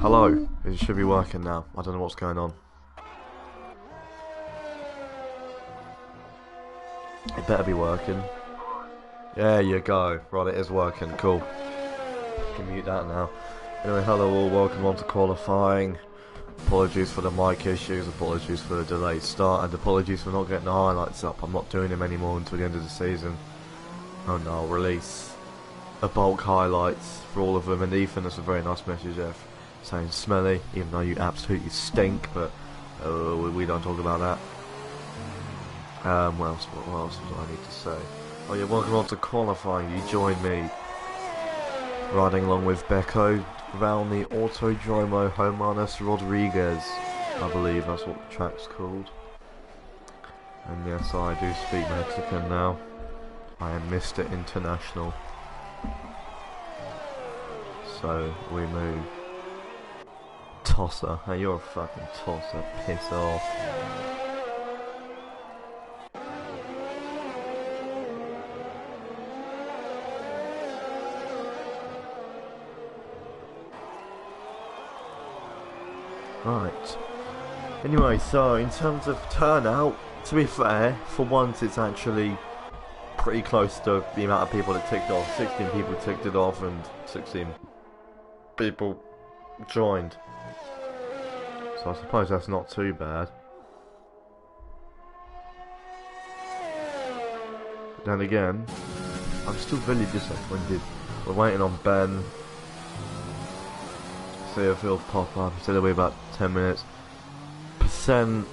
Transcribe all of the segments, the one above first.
Hello, it should be working now. I don't know what's going on. It better be working. There you go. Right, it is working. Cool. You can mute that now. Anyway, hello all. Welcome on to qualifying. Apologies for the mic issues. Apologies for the delayed start. And apologies for not getting the highlights up. I'm not doing them anymore until the end of the season. Oh no, I'll release a bulk highlights for all of them. And Ethan, that's a very nice message there, saying smelly, even though you absolutely stink, but we don't talk about that. What else do I need to say? Oh yeah, welcome on to qualifying. You join me riding along with Becco around the Autodromo Hermanos Rodriguez, I believe that's what the track's called. And yes, I do speak Mexican now. I am Mr. International. So we move. Tosser. Hey, you're a fucking tosser. Piss off. Right. Anyway, so in terms of turnout, to be fair, for once it's actually pretty close to the amount of people that ticked off. 16 people ticked it off and 16 people joined. So I suppose that's not too bad. But then again, I'm still really disappointed. We're waiting on Ben. See if he'll pop up. He said it'll be about 10 minutes. Percent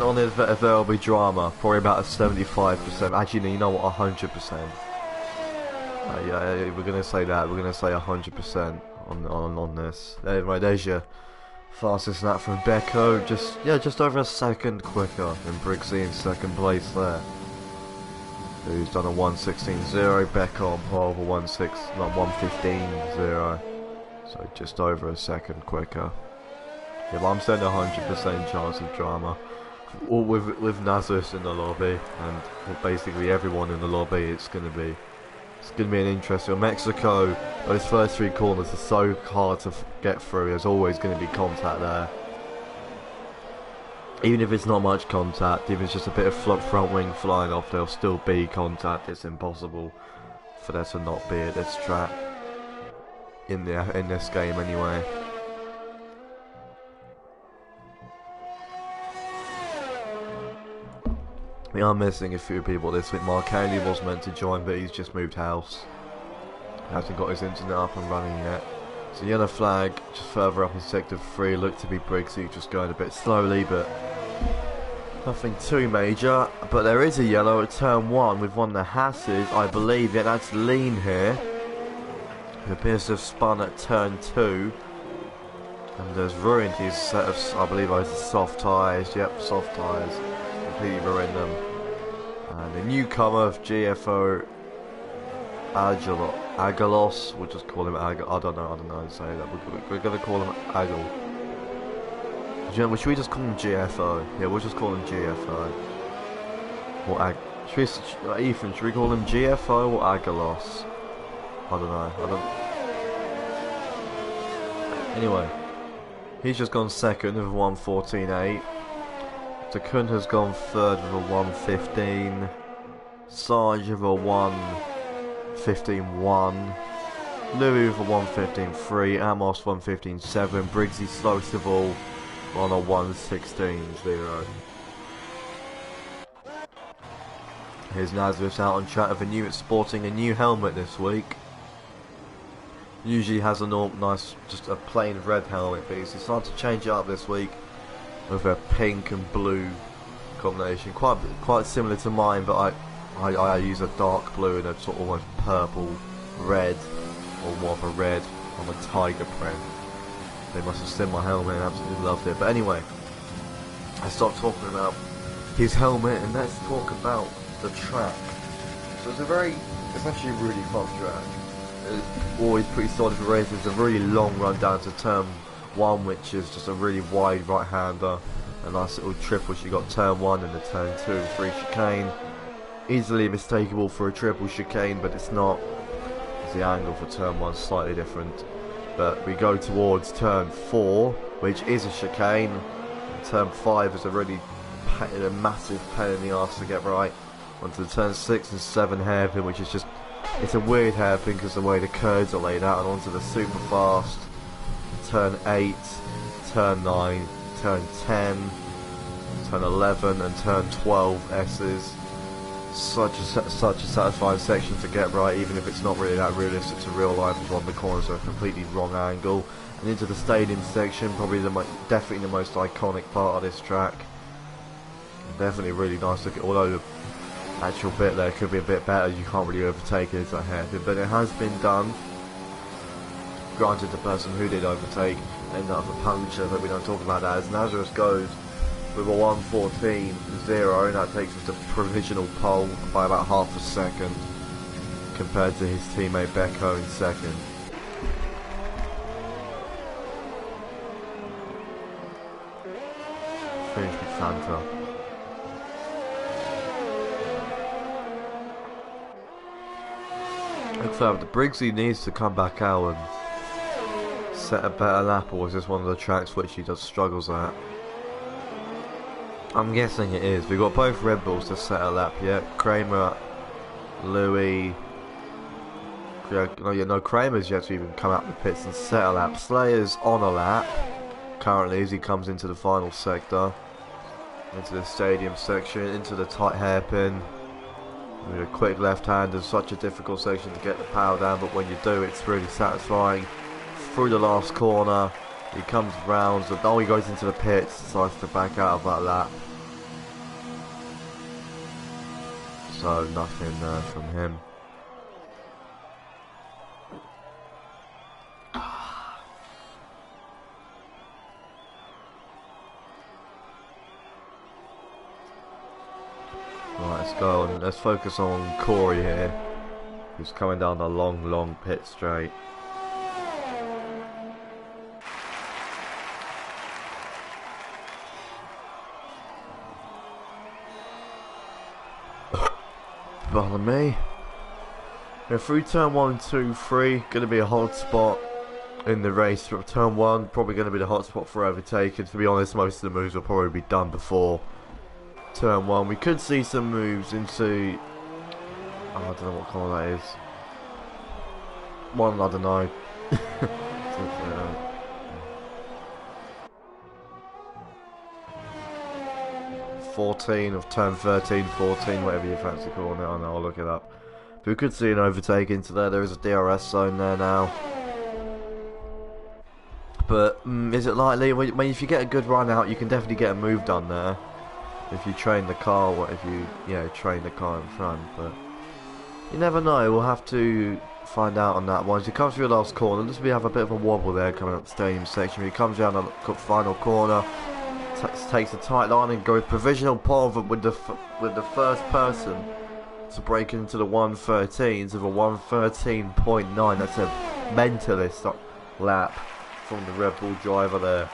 on it that there'll be drama. Probably about a 75%. Actually, you know what? 100%. Yeah, we're gonna say that. We're gonna say 100% on this. Anyway, there's your fastest lap from Becco. Just over a second quicker than Briggsy in second place there. Who's done a 1:16.0. Becco on pole for 1:15.0. So just over a second quicker. Yeah, but I'm saying 100% chance of drama. All with Nazis in the lobby and basically everyone in the lobby. It's gonna be an interesting. Mexico, those first three corners are so hard to get through. There's always going to be contact there. Even if it's not much contact, even if it's just a bit of front wing flying off, there'll still be contact. It's impossible for there to not be at this track in this game anyway. We are missing a few people this week. Mark Haley was meant to join, but he's just moved house. He hasn't got his internet up and running yet. So yellow flag, just further up in sector 3, looked to be Briggsy, just going a bit slowly, but nothing too major. But there is a yellow at turn 1 with one of the Hasses, I believe. Yeah, that's Lean here. It appears to have spun at turn 2. And has ruined his set of, I believe, those soft tyres. Yep, soft tyres. Completely ruined them. And the newcomer of GFO Agalos, we'll just call him I don't know how to say that. We're gonna call him Agal. Should we just call him GFO? Yeah, we'll just call him GFO. Or Ethan, should we call him GFO or Agalos? I don't know. Anyway, he's just gone second with a 1:14.8. Takun has gone third with a 1:15. Sarge with a 1:15.1. Louis with a 1:15.3. Amos 1:15.7. Briggsy slowest of all on a 1:16.0. Here's Nazareth out on track sporting a new helmet this week. Usually has a nice, just a plain red helmet, but he's decided to change it up this week with a pink and blue combination, quite similar to mine, but I use a dark blue and a sort of almost purple red, or more of a red on a tiger print. They must have seen my helmet and absolutely loved it. But anyway, I stopped talking about his helmet and let's talk about the track. So it's actually a really fun track. It's always pretty solid for races. It's a really long run down to turn 1, which is just a really wide right-hander. A nice little triple. You got turn 1 and the turn 2 and 3 chicane. Easily mistakable for a triple chicane, but it's not. The angle for turn 1 is slightly different. But we go towards turn 4, which is a chicane. And turn 5 is a really a massive pain in the arse to get right. Onto the turn 6 and 7 hairpin, which is just, it's a weird hairpin because the way the curves are laid out. And onto the super fast turn 8, turn 9, turn 10, turn 11 and turn 12 S's. Such a satisfying section to get right, even if it's not really that realistic to real life, as one of the corners are a completely wrong angle. And into the stadium section, probably definitely the most iconic part of this track. Definitely really nice to look at, although the actual bit there could be a bit better, you can't really overtake it as a hairpin, but it has been done. Granted, the person who did overtake ended up with a puncture, but we don't talk about that, as Nazareth goes with a 1:14.0, and that takes us to provisional pole by about half a second compared to his teammate Becco in second. Finished with Fanta. Look further, the Briggsy needs to come back out and set a better lap, or is this one of the tracks which he does struggles at? I'm guessing it is. We've got both Red Bulls to set a lap yet. Kramer, Louis. No, Kramer's yet to even come out the pits and set a lap. Slayer's on a lap currently as he comes into the final sector, into the stadium section, into the tight hairpin. With a quick left hand is such a difficult section to get the power down, but when you do, it's really satisfying. Through the last corner, he comes round, so now he goes into the pits, decides to back out of that lap. So nothing from him. Right, let's go and let's focus on Corey here, who's coming down the long pit straight. Pardon me. Yeah, through turn 1, 2, 3, going to be a hot spot in the race. From turn 1, probably going to be the hot spot for overtaking. To be honest, most of the moves will probably be done before turn 1. We could see some moves into, oh, I don't know what colour that is. One, I don't know. 14 of turn 13, 14, whatever you fancy calling it. I know, I'll look it up. But we could see an overtake into there. There is a DRS zone there now. But is it likely? If you get a good run out, you can definitely get a move done there. If you train the car, or if you train the car in front. But you never know. We'll have to find out on that one. As he comes through the last corner, let's have a bit of a wobble there coming up the stadium section. He comes down the final corner. Takes a tight line and goes provisional pole with the first person to break into the 113s of a 113.9. That's a mentalist lap from the Red Bull driver there.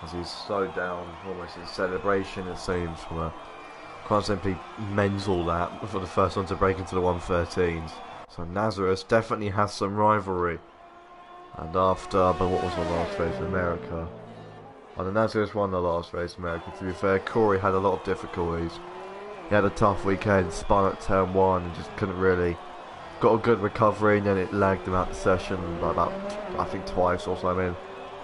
As he's slowed down almost in celebration, it seems, from a quite simply mental lap for the first one to break into the 113s. So Nazareth definitely has some rivalry. And after, but what was the last race in America? And Nazareth won the last race in America. To be fair, Corey had a lot of difficulties. He had a tough weekend, spun at turn 1 and just couldn't really, got a good recovery, and then it lagged him out the session by about, I think, twice or something.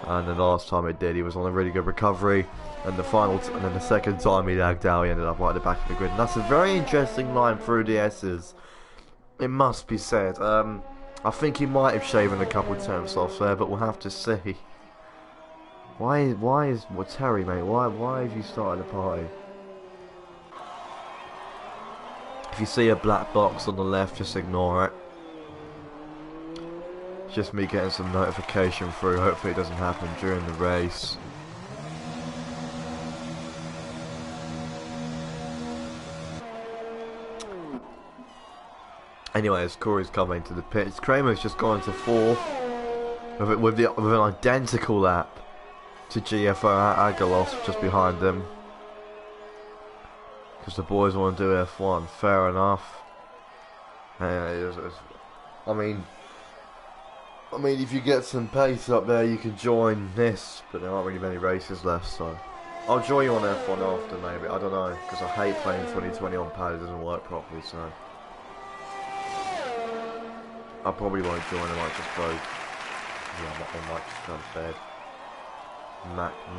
And the last time it did, he was on a really good recovery. And the and then the second time he lagged out, he ended up right at the back of the grid. And that's a very interesting line through the S's. It must be said. I think he might have shaven a couple of turns off there, but we'll have to see. Why is Terry, mate? Why have you started a party? If you see a black box on the left, just ignore it. It's just me getting some notification through. Hopefully it doesn't happen during the race. Anyways, Corey's coming to the pits. Kramer's just gone to 4th with an identical lap to GFO Agalos just behind him. Because the boys want to do F1. Fair enough. I mean, if you get some pace up there, you can join this, but there aren't really many races left, so I'll join you on F1 after, maybe. I don't know, because I hate playing 2020 on pad. It doesn't work properly, so I probably won't join. I might just go. Yeah, I might just go to bed.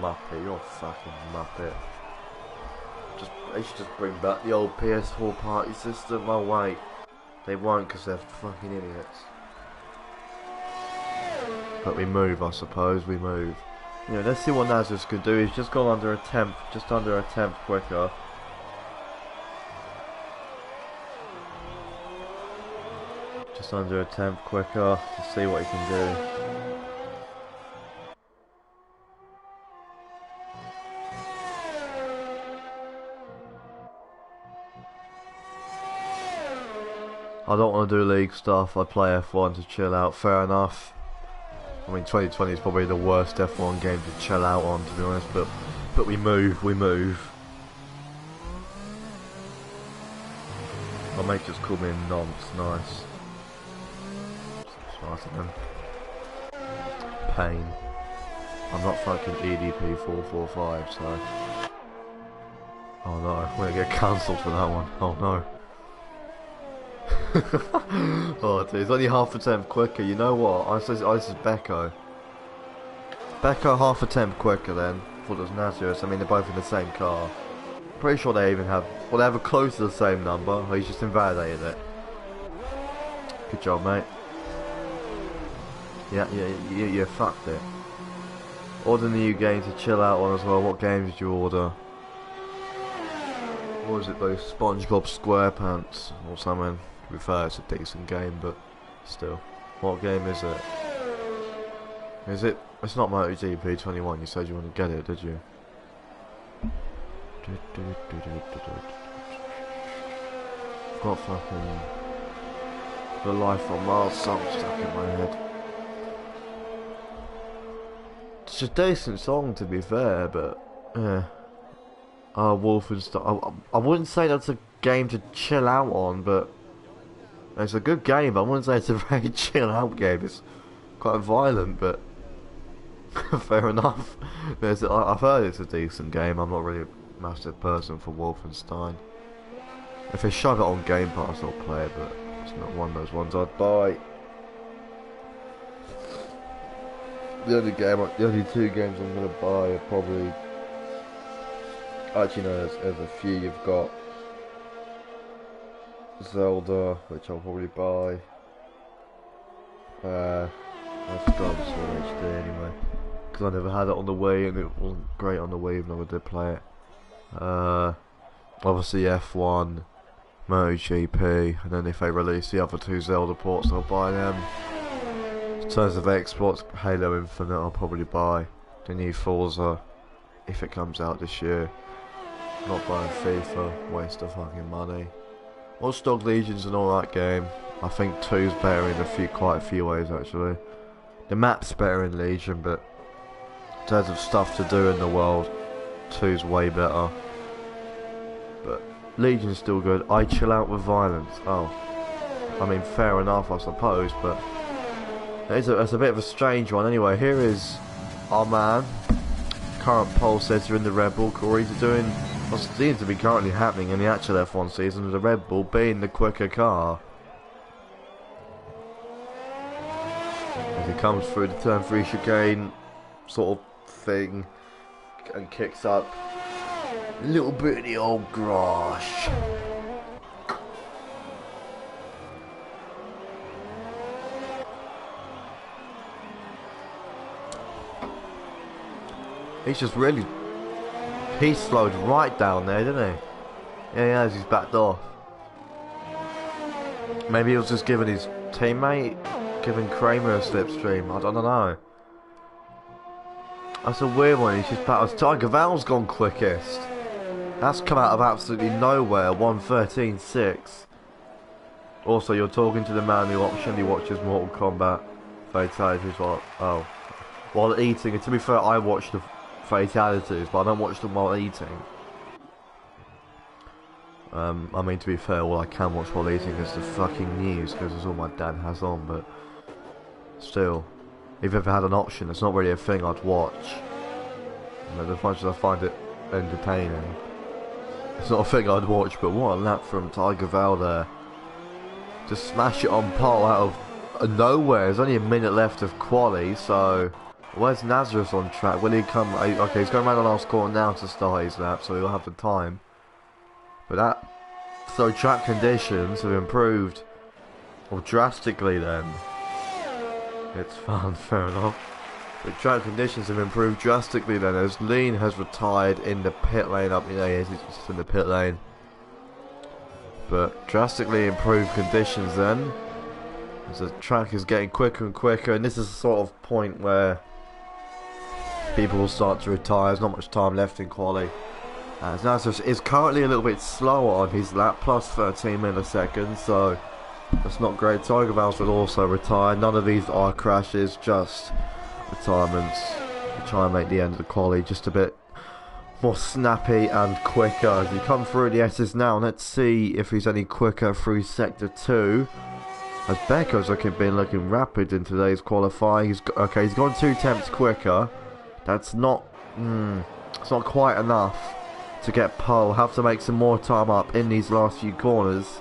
Muppet, you're a fucking Muppet. They should just bring back the old PS4 party system. Oh wait, they won't because they're fucking idiots. But we move, I suppose. We move. You know, let's see what Nazareth can do. He's just gone under a tenth, just under a tenth quicker. Just under a tenth quicker to see what he can do. I don't want to do league stuff. I play F1 to chill out. Fair enough. I mean, 2020 is probably the worst F1 game to chill out on, to be honest. But we move. We move. My mate just called me a nonce. Nice. That's nice of him. Pain. I'm not fucking EDP 445, so. Oh no, I'm gonna get cancelled for that one. Oh no. Oh dude, it's only half a tenth quicker. You know what? This is Becco. Becco half a tenth quicker then. I thought it was Nazareth. I mean, they're both in the same car. Pretty sure they even have, well, they have a close to the same number. He's just invalidated it. Good job, mate. Yeah, you fucked it. Order new game to chill out on as well. What game did you order? What was it, those SpongeBob SquarePants or something? To be fair, it's a decent game, but still. What game is it? Is it? It's not MotoGP 21. You said you want to get it, did you? Got fucking The Life on Mars song stuck in my head. It's a decent song, to be fair, but yeah. Wolfenstein. I wouldn't say that's a game to chill out on, but it's a good game. But I wouldn't say it's a very chill out game. It's quite violent, but fair enough. I've heard it's a decent game. I'm not really a massive person for Wolfenstein. If they shove it on Game Pass, I'll play it, but it's not one of those ones I'd buy. The only two games I'm gonna buy are probably. Actually, no, there's a few. You've got Zelda, which I'll probably buy. I've got this one HD anyway, because I never had it on the Wii, and it wasn't great on the Wii, even though I did play it. Obviously F1, MotoGP, and then if they release the other two Zelda ports, I'll buy them. In terms of Xbox, Halo Infinite, I'll probably buy. The new Forza, if it comes out this year. Not buying FIFA, waste of fucking money. Watch Dogs Legion's an alright game. I think 2's better in quite a few ways actually. The map's better in Legion, but in terms of stuff to do in the world, 2's way better. But Legion's still good. I chill out with violence. Oh, I mean, fair enough, I suppose, but it's a bit of a strange one. Anyway, here is our man. Current poll says you're in the Red Bull. Corey's doing what seems to be currently happening in the actual F1 season, with the Red Bull being the quicker car. As he comes through the turn 3 chicane sort of thing and kicks up a little bit of the old grass. He's just really... He slowed right down there, didn't he? Yeah, he has. He's backed off. Maybe he was just giving his teammate, giving Kramer a slipstream. I don't know. That's a weird one. He's just backed. Tiger Val's gone quickest. That's come out of absolutely nowhere. 1:13.6. Also, you're talking to the man who actually watches Mortal Kombat fatalities while eating. And to be fair, I watch the fatalities, but I don't watch them while eating. I mean, to be fair, all I can watch while eating is the fucking news, because it's all my dad has on, but still, if I've ever had an option, it's not really a thing I'd watch. You know, as much as I find it entertaining, it's not a thing I'd watch. But what a lap from Tiger Val there. Just smash it on pole out of nowhere. There's only a minute left of quali, so where's Nazareth on track? Will he come? Okay, he's going around the last corner now to start his lap, so he'll have the time. But so track conditions have improved, well, drastically then. It's fun, fair enough. But track conditions have improved drastically then, as Lean has retired in the pit lane up, you know, he's just in the pit lane. But drastically improved conditions then, as the track is getting quicker and quicker, and this is the sort of point where people will start to retire. There's not much time left in quali. As Nazareth is currently a little bit slower on his lap, plus 13 milliseconds, so that's not great. Tiger Vals will also retire. None of these are crashes, just retirements. We try and make the end of the quali just a bit more snappy and quicker. As you come through the S's now, let's see if he's any quicker through sector 2. As Becco's been looking rapid in today's qualifying. He's gone 2 tenths quicker. That's not, it's not quite enough to get pole. Have to make some more time up in these last few corners.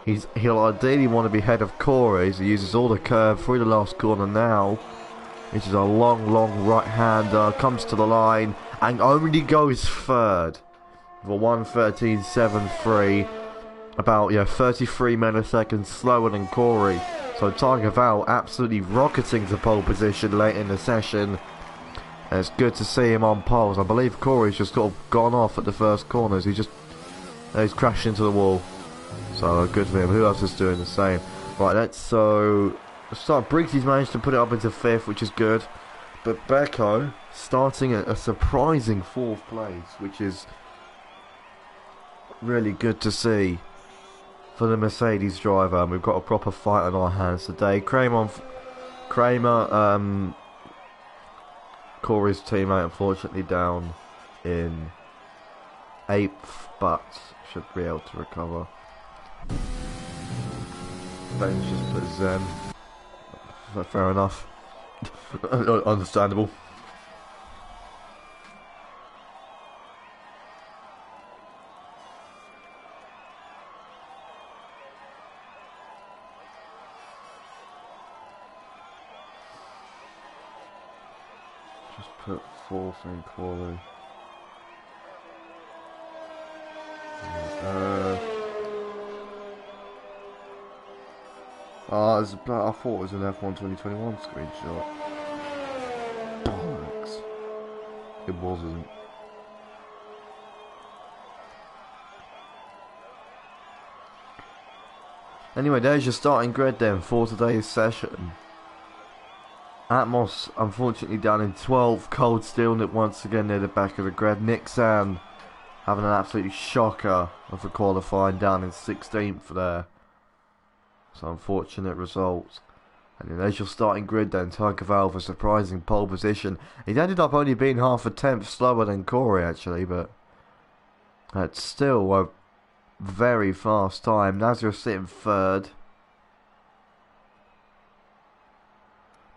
He'll ideally want to be ahead of Corey, so he uses all the curve through the last corner now. Which is a long right-hander, comes to the line and only goes third for 1:13.73, about 33 milliseconds slower than Corey. So Tiger Val absolutely rocketing to pole position late in the session. And it's good to see him on poles. I believe Corey's just got gone off at the first corners. He's crashed into the wall. So good for him. Who else is doing the same? Right, let's start. Briggsy's managed to put it up into 5th, which is good. But Becco starting at a surprising 4th place, which is really good to see for the Mercedes driver. And we've got a proper fight on our hands today. Kramer, Corey's teammate, unfortunately down in 8th, but should be able to recover. Ben's just put Zen. Fair enough. Understandable. Just put 4th in quali. I thought it was an F1 2021 screenshot. Bollocks. It wasn't. Anyway, there's your starting grid then for today's session. Atmos, unfortunately, down in 12th. Cold Steel once again near the back of the grid. Nixan having an absolute shocker of the qualifying, down in 16th there. So unfortunate result. And then there's your starting grid then. Tiger Val for surprising pole position. He's ended up only being half a tenth slower than Corey actually, but that's still a very fast time. Nazareth sitting 3rd.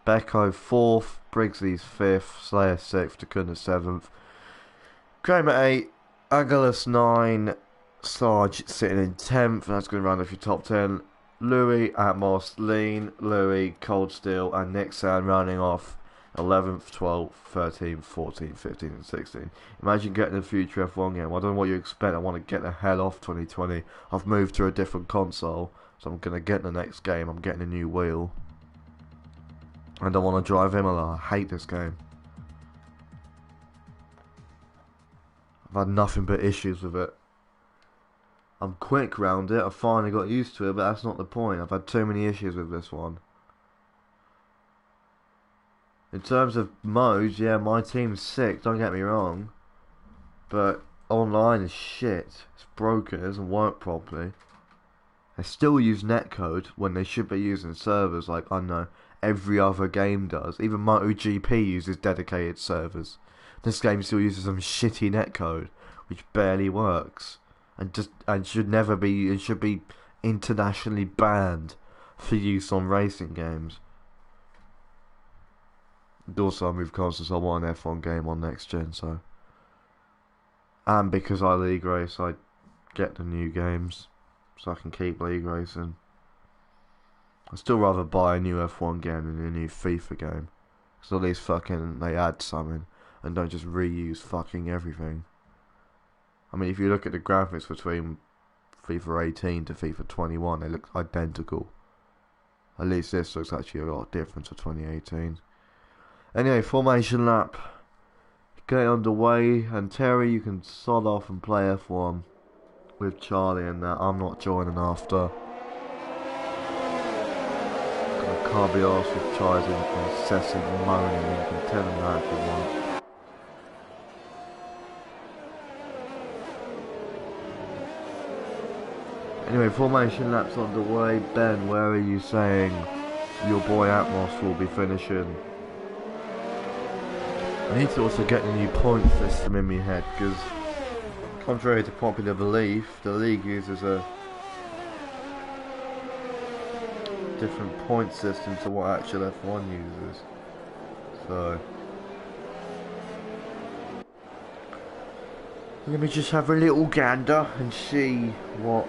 Becco 4th. Briggsy's 5th. Slayer 6th. Takuna 7th. Kramer 8. Aguilas 9. Sarge sitting in 10th. That's going to round off your top 10. Louis, Atmos, Lean, Louis, Cold Steel and Nixan rounding off 11th, 12th, 13th, 14th, 15th and 16th. Imagine getting a future F1 game. I don't know what you expect. I want to get the hell off 2020. I've moved to a different console, so I'm going to get the next game. I'm getting a new wheel. I don't want to drive Imola. I hate this game. I've had nothing but issues with it. I'm quick round it, I finally got used to it, but that's not the point. I've had too many issues with this one. In terms of modes, yeah, my team's sick, don't get me wrong. But online is shit. It's broken, it doesn't work properly. They still use netcode when they should be using servers like, I don't know, every other game does. Even MotoGP uses dedicated servers. This game still uses some shitty netcode, which barely works. and should never be. It should be internationally banned for use on racing games. And also, I moved consoles. I want an F1 game on next gen, so. And because I league race, I get the new games, so I can keep league racing. I'd still rather buy a new F1 game than a new FIFA game. So at least fucking they add something and don't just reuse fucking everything. I mean, if you look at the graphics between FIFA 18 to FIFA 21, they look identical. At least this looks actually a lot different to 2018. Anyway, formation lap. Get underway, and Terry, you can sod off and play F1 with Charlie and that. I'm not joining after. I can't be arsed with Charlie's incessant moaning. You can tell him that if you want. Anyway, formation laps underway. Ben, where are you saying your boy Atmos will be finishing? I need to also get the new point system in my head, because contrary to popular belief, the league uses a different point system to what actual F1 uses. So let me just have a little gander and see what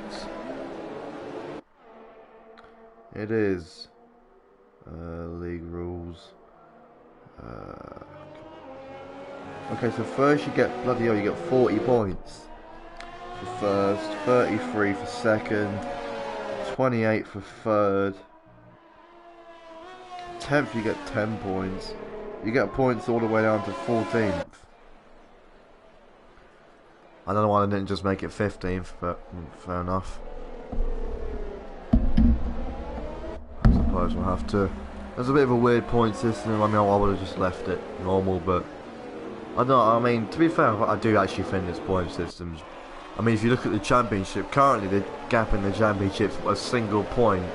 it is. League rules. Okay, so first you get, bloody hell, you get 40 points for first, 33 for second, 28 for third, 10th you get 10 points, you get points all the way down to 14th. I don't know why they didn't just make it 15th, but fair enough. I suppose we'll have to. There's a bit of a weird point system. I mean, I would have just left it normal, but I don't know, I mean, to be fair, I do actually think this point system. I mean, if you look at the championship, currently the gap in the championship's a single point,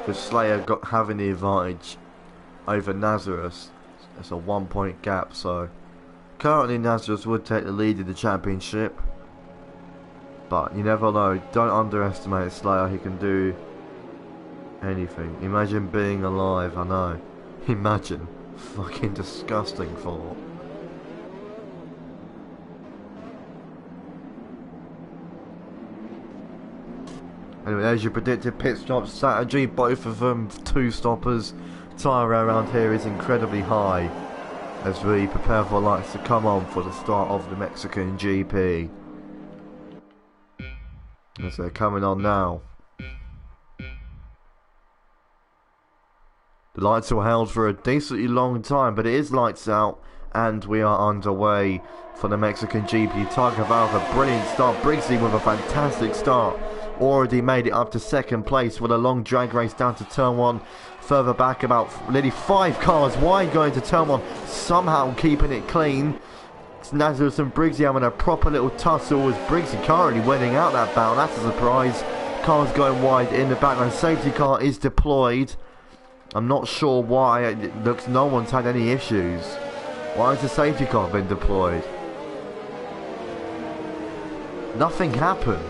with Slayer having the advantage over Nazareth. It's a 1 point gap, so currently Nazareth would take the lead in the championship, but you never know. Don't underestimate Slayer. He can do anything. Imagine being alive. I know. Imagine. Fucking disgusting thought. Anyway, there's your predicted pit stop strategy. Both of them 2 stoppers. Tyre around here is incredibly high as we prepare for lights to come on for the start of the Mexican GP. As they're coming on now. The lights were held for a decently long time, but it is lights out and we are underway for the Mexican GP. Targaval with a brilliant start. Briggsy with a fantastic start. Already made it up to second place with a long drag race down to turn 1. Further back, about nearly 5 cars wide going to turn 1. Somehow keeping it clean. It's Nazareth and Briggsy having a proper little tussle, as Briggsy currently winning out that battle. That's a surprise. Cars going wide in the background. Safety car is deployed. I'm not sure why. It looks no one's had any issues. Why has the safety car been deployed? Nothing happened.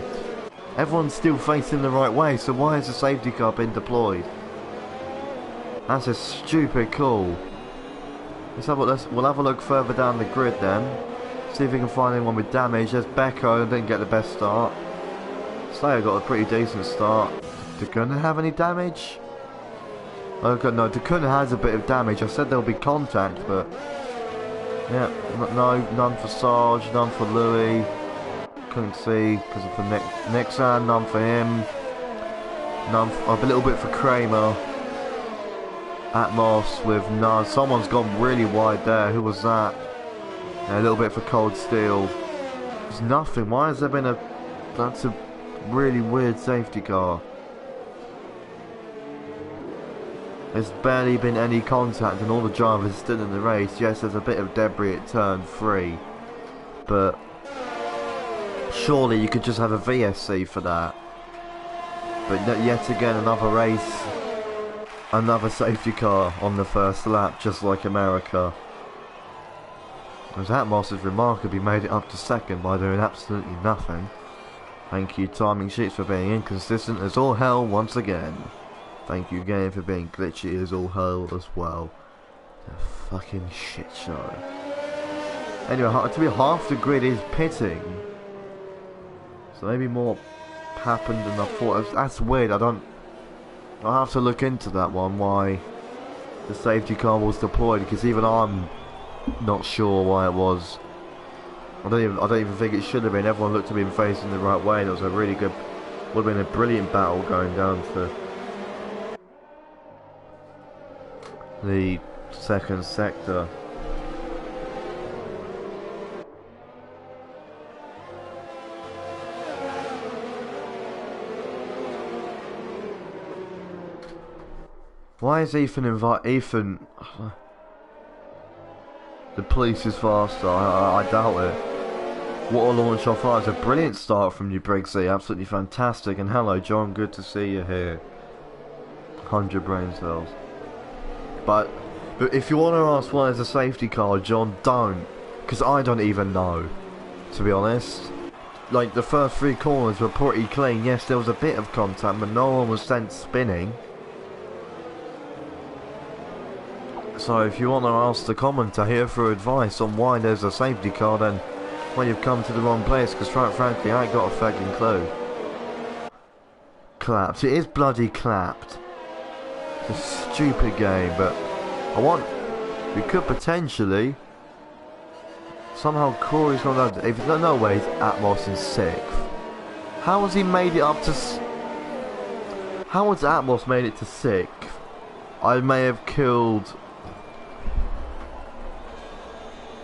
Everyone's still facing the right way, so why has the safety car been deployed? That's a stupid call. We'll have a look further down the grid then. See if we can find anyone with damage. There's Becco, didn't get the best start. Slayer got a pretty decent start. Did Gunnar have any damage? Okay, no, Dakuna has a bit of damage. I said there'll be contact, but yeah, no, none for Sarge, none for Louis. Couldn't see because of the Nixon, none for him. None, a little bit for Kramer. Atmos with none. Someone's gone really wide there. Who was that? Yeah, a little bit for Cold Steel. There's nothing. Why has there been a? That's a really weird safety car. There's barely been any contact and all the drivers still in the race. Yes, there's a bit of debris at turn 3, but surely you could just have a VSC for that. But yet again, another race, another safety car on the first lap, just like America. As Atmos has remarkably made it up to second by doing absolutely nothing. Thank you, timing sheets, for being inconsistent as all hell once again. Thank you, game, for being glitchy as all hell as well. The fucking shit show. Anyway, to be half the grid is pitting. So maybe more happened than I thought. That's weird. I'll have to look into that one, why the safety car was deployed, because even I'm not sure why it was. I don't even think it should have been. Everyone looked to be facing the right way, and it was a really good, would have been a brilliant battle going down to the second sector. Why is Ethan the police is faster? I doubt it. What a launch off fire. It's a brilliant start from you, Briggsy. Absolutely fantastic. And hello, John. Good to see you here. 100 brain cells. But if you want to ask why there's a safety car, John, don't. Because I don't even know, to be honest. Like, the first 3 corners were pretty clean. Yes, there was a bit of contact, but no one was sent spinning. So if you want to ask the commentator here for advice on why there's a safety car, then, well, you've come to the wrong place, because frankly, I ain't got a fucking clue. Clapped. It is bloody clapped. It's a stupid game, but we could potentially, somehow Corey's gone down, if no way he's Atmos in 6th. How has he made it up to, how has Atmos made it to 6th? I may have killed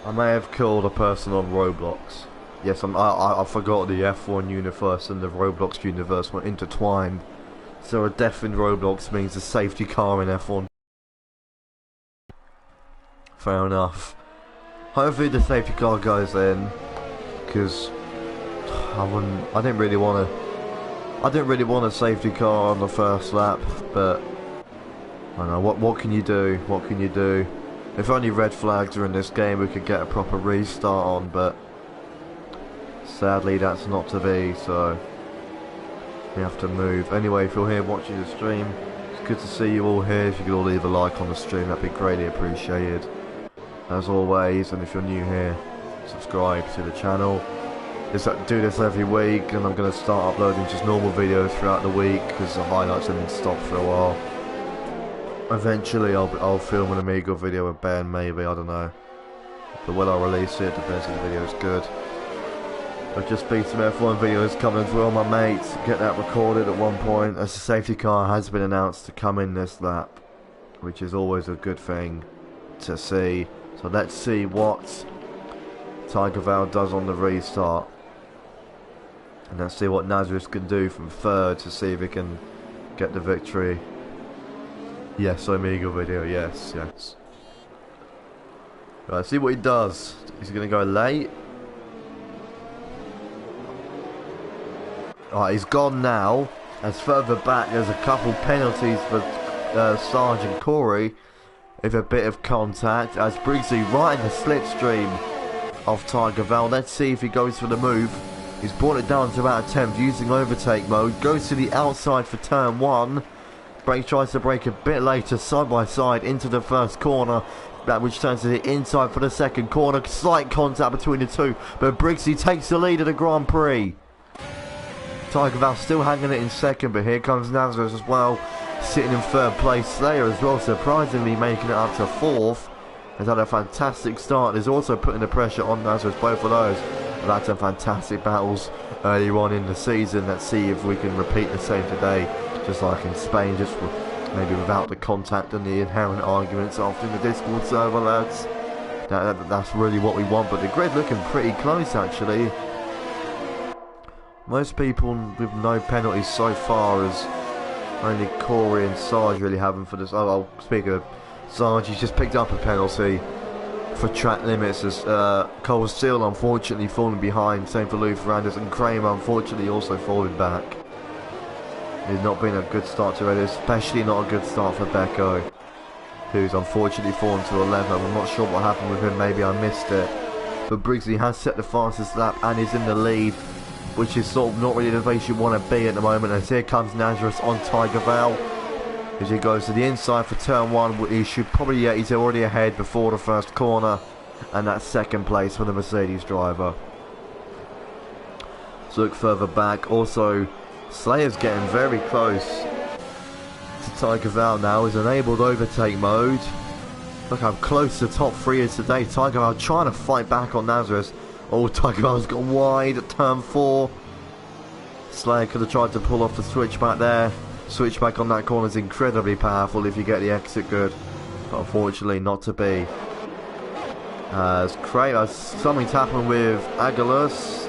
a person on Roblox. Yes, I forgot the F1 universe and the Roblox universe were intertwined. So a death in Roblox means a safety car in F1. Fair enough. Hopefully the safety car goes in, because I didn't really want a safety car on the first lap, but I don't know, what can you do? What can you do? If only red flags are in this game, we could get a proper restart on, but sadly that's not to be, so we have to move. Anyway, if you're here watching the stream, it's good to see you all here. If you could all leave a like on the stream, that'd be greatly appreciated. As always, and if you're new here, subscribe to the channel. Do this every week, and I'm going to start uploading just normal videos throughout the week, because the highlights have been stopped for a while. Eventually I'll film an Amiga video with Ben, maybe, I don't know. But when I release it, depends if the video is good. I've just beat some F1 videos coming through on my mates, get that recorded at one point, as the safety car has been announced to come in this lap, which is always a good thing to see. So let's see what Tiger Val does on the restart. And let's see what Nazareth can do from 3rd to see if he can get the victory. Yes, Amiga video, yes. Right, see what he does. He's going to go late. Alright, he's gone now. As further back, there's a couple penalties for Sergeant Corey. With a bit of contact, as Briggsy right in the slipstream of Tiger Val. Let's see if he goes for the move. He's brought it down to about a 10th using overtake mode. Goes to the outside for turn 1. Tries to break a bit later, side by side into the first corner, which turns to the inside for the second corner. Slight contact between the two, but Briggsy takes the lead of the Grand Prix. Tiger Val still hanging it in 2nd, but here comes Nazareth as well, sitting in 3rd place. Slayer as well, surprisingly making it up to 4th. Has had a fantastic start. Is also putting the pressure on Nazareth. Both of those have had some fantastic battles earlier on in the season. Let's see if we can repeat the same today. Just like in Spain, just maybe without the contact and the inherent arguments after the Discord server, lads. That's really what we want, but the grid looking pretty close, actually. Most people with no penalties so far, as only Corey and Sarge really have them for this. Oh, I'll speak of Sarge, he's just picked up a penalty for track limits, as Cole Steele unfortunately falling behind, same for Lou Ferrandis, and Kramer unfortunately also falling back. It's not been a good start to it, especially not a good start for Becco, who's unfortunately fallen to 11th. I'm not sure what happened with him, maybe I missed it. But Briggsy has set the fastest lap and is in the lead which is sort of not really the place you want to be at the moment. As here comes Nazareth on Tiger Val. As he goes to the inside for turn 1, he should probably, yeah, he's already ahead before the first corner. And that's second place for the Mercedes driver. So look further back. Also, Slayer's getting very close to Tiger Val now. He's enabled overtake mode. Look how close the top 3 is today. Tiger Val trying to fight back on Nazareth. Oh, Tiger Val's gone wide at turn 4. Slayer could have tried to pull off the switchback there. Switchback on that corner is incredibly powerful if you get the exit good. But unfortunately not to be. Something's happened with Aguilas.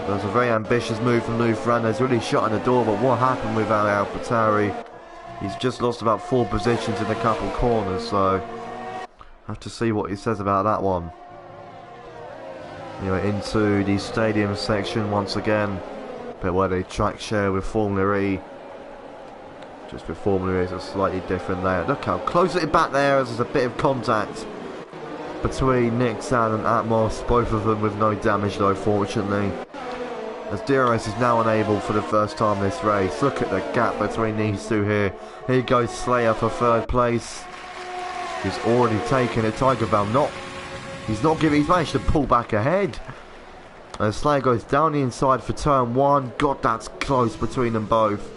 There's a very ambitious move from Lou Fernandez, really shutting the door, but what happened with AlphaTauri? He's just lost about 4 positions in a couple corners, so have to see what he says about that one. Anyway, into the stadium section once again, but where they track share with Formula E. Just with Formula E, it's a slightly different layout. Look how close it is back there, as there's a bit of contact between Nick San and Atmos, both of them with no damage though, fortunately. As DRS is now unable for the first time this race. Look at the gap between these two here. Here goes Slayer for 3rd place. He's already taken it. Tiger Val he's managed to pull back ahead. And Slayer goes down the inside for turn 1. God, that's close between them both.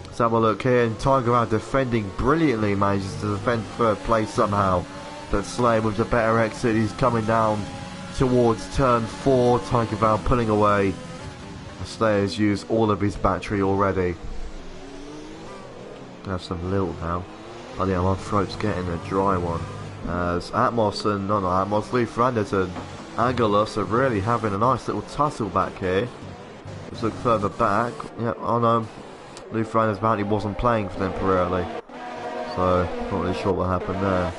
Let's have a look here. And Tiger Val defending brilliantly, manages to defend 3rd place somehow. But Slayer with the better exit. He's coming down towards turn 4. Tiger Val pulling away. Slayer's used all of his battery already. Have some lilt now. Oh yeah, my throat's getting a dry one. As Atmos and Lou Fernandez and Aguilas are really having a nice little tussle back here. Let's look further back. Yeah, oh no, Lou Fernandez apparently wasn't playing for them temporarily, so not really sure what happened there.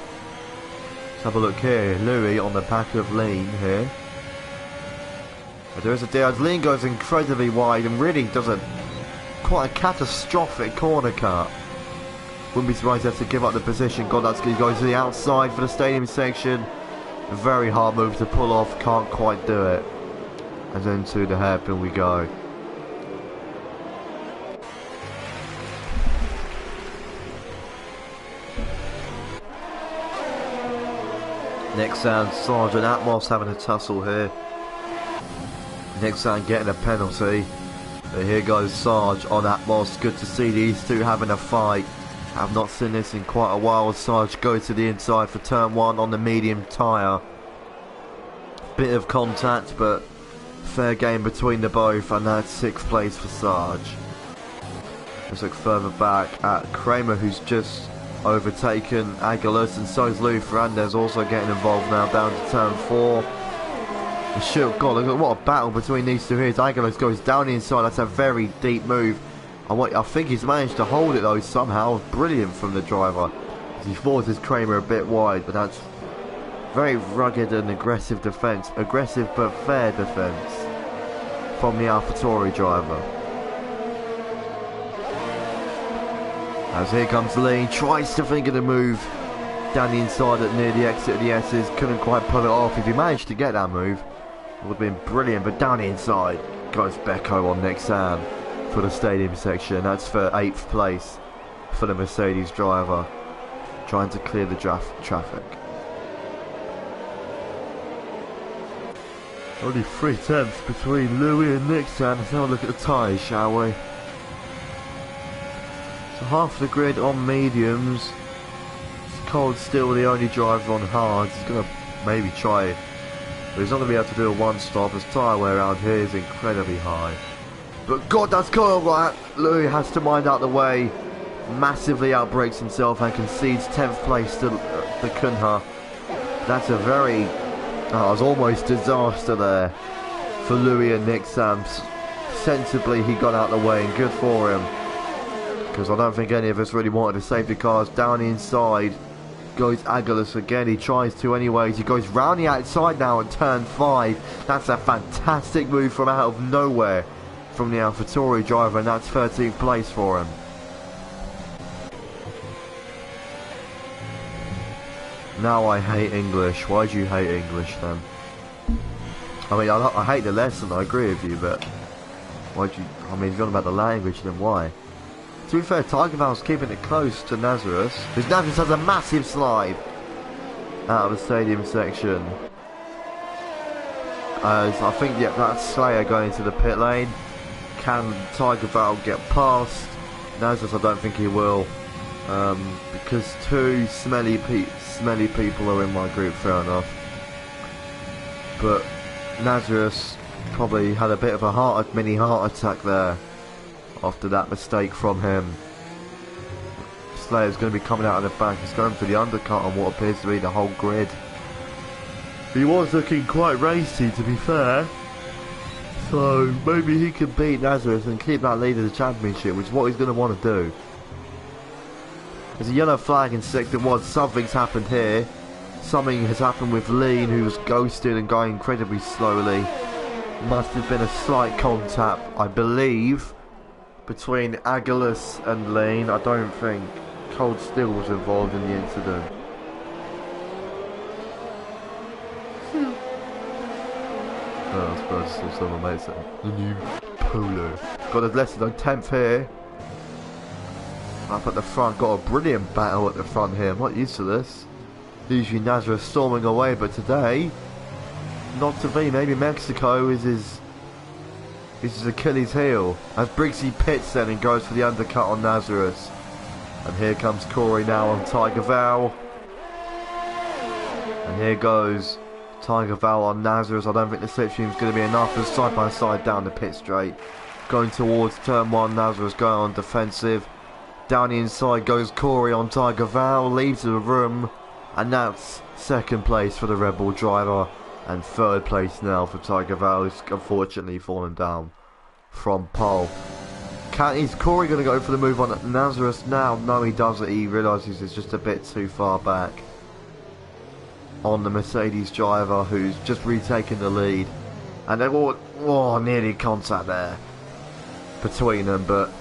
Let's have a look here. Louis on the back of Lean here. There is a deal. Lean goes incredibly wide and really does quite a catastrophic corner cut. Wouldn't be surprised to have to give up the position. God, that's good. He goes to the outside for the stadium section. A very hard move to pull off. Can't quite do it. And then to the hairpin we go. Next sound, Sergeant Atmos having a tussle here. Next time getting a penalty. But here goes Sarge on Atmos. Good to see these two having a fight. I've not seen this in quite a while. Sarge goes to the inside for turn 1 on the medium tyre. Bit of contact, but fair game between the both, and that's 6th place for Sarge. Let's look further back at Kramer, who's just overtaken Aguilas, and so is Lou Fernandez also getting involved now down to turn 4. God, look at what a battle between these two here. Aguilas goes down the inside. That's a very deep move. I think he's managed to hold it though somehow. Brilliant from the driver. He forces Kramer a bit wide, but that's very rugged and aggressive defence. Aggressive but fair defence from the AlphaTauri driver. As here comes Lee, tries to think of the move down the inside at near the exit of the S's. Couldn't quite pull it off. If he managed to get that move, it would have been brilliant, but down the inside goes Becco on Nexan for the stadium section. That's for 8th place for the Mercedes driver, trying to clear the traffic. Only 3/10 between Louis and Nexan. Let's have a look at the tyres, shall we? So half the grid on mediums. Cold still the only driver on hards. He's going to maybe try it, but he's not going to be able to do a one stop as tyre wear around here is incredibly high. But God, that's cold right. Louis has to mind out the way, massively outbrakes himself and concedes 10th place to the Kunha. That's a very, it was almost disaster there for Louis and Nick Sams. Sensibly he got out the way, and good for him, because I don't think any of us really wanted to save the cars. Down the inside goes Aguilas again. He tries to anyways. He goes round the outside now at turn 5. That's a fantastic move from out of nowhere from the AlphaTauri driver, and that's 13th place for him. Now I hate English. Why do you hate English then? I mean, I hate the lesson, I agree with you, but Why'd you... I mean, if you're on about the language, then why? To be fair, Tiger Val's keeping it close to Nazareth, because Nazareth has a massive slide out of the stadium section. I think, yeah, that's Slayer going into the pit lane. Can Tiger Val get past Nazareth? I don't think he will, because two smelly people are in my group. Fair enough, but Nazareth probably had a bit of a mini heart attack there after that mistake from him. Slayer's going to be coming out of the back. He's going for the undercut on what appears to be the whole grid. He was looking quite racy, to be fair, so maybe he can beat Nazareth and keep that lead of the championship, which is what he's going to want to do. There's a yellow flag in sector 1. Something's happened here. Something has happened with Lean, who's ghosted and going incredibly slowly. Must have been a slight contact, I believe, between Agulus and Lean. I don't think Cold Steel was involved in the incident. Oh, I suppose I saw someone make the new polo. Got a less than 10th here. Up at the front, got a brilliant battle at the front here. I'm not used to this. Usually Nazareth storming away, but today, not to be. Maybe Mexico is his Achilles heel. As Briggsy pits then and goes for the undercut on Nazareth. And here comes Corey now on Tiger Val. And here goes Tiger Val on Nazareth. I don't think the slipstream is going to be enough. And side by side down the pit straight. Going towards turn 1, Nazareth going on defensive. Down the inside goes Corey on Tiger Val. Leaves the room. And that's second place for the Red Bull driver. And third place now for Tiger Val, who's unfortunately fallen down from pole. Is Corey going to go for the move on Nazareth now? No, he doesn't. He realises it's just a bit too far back on the Mercedes driver, who's just retaken the lead. And they're all nearly contact there between them, but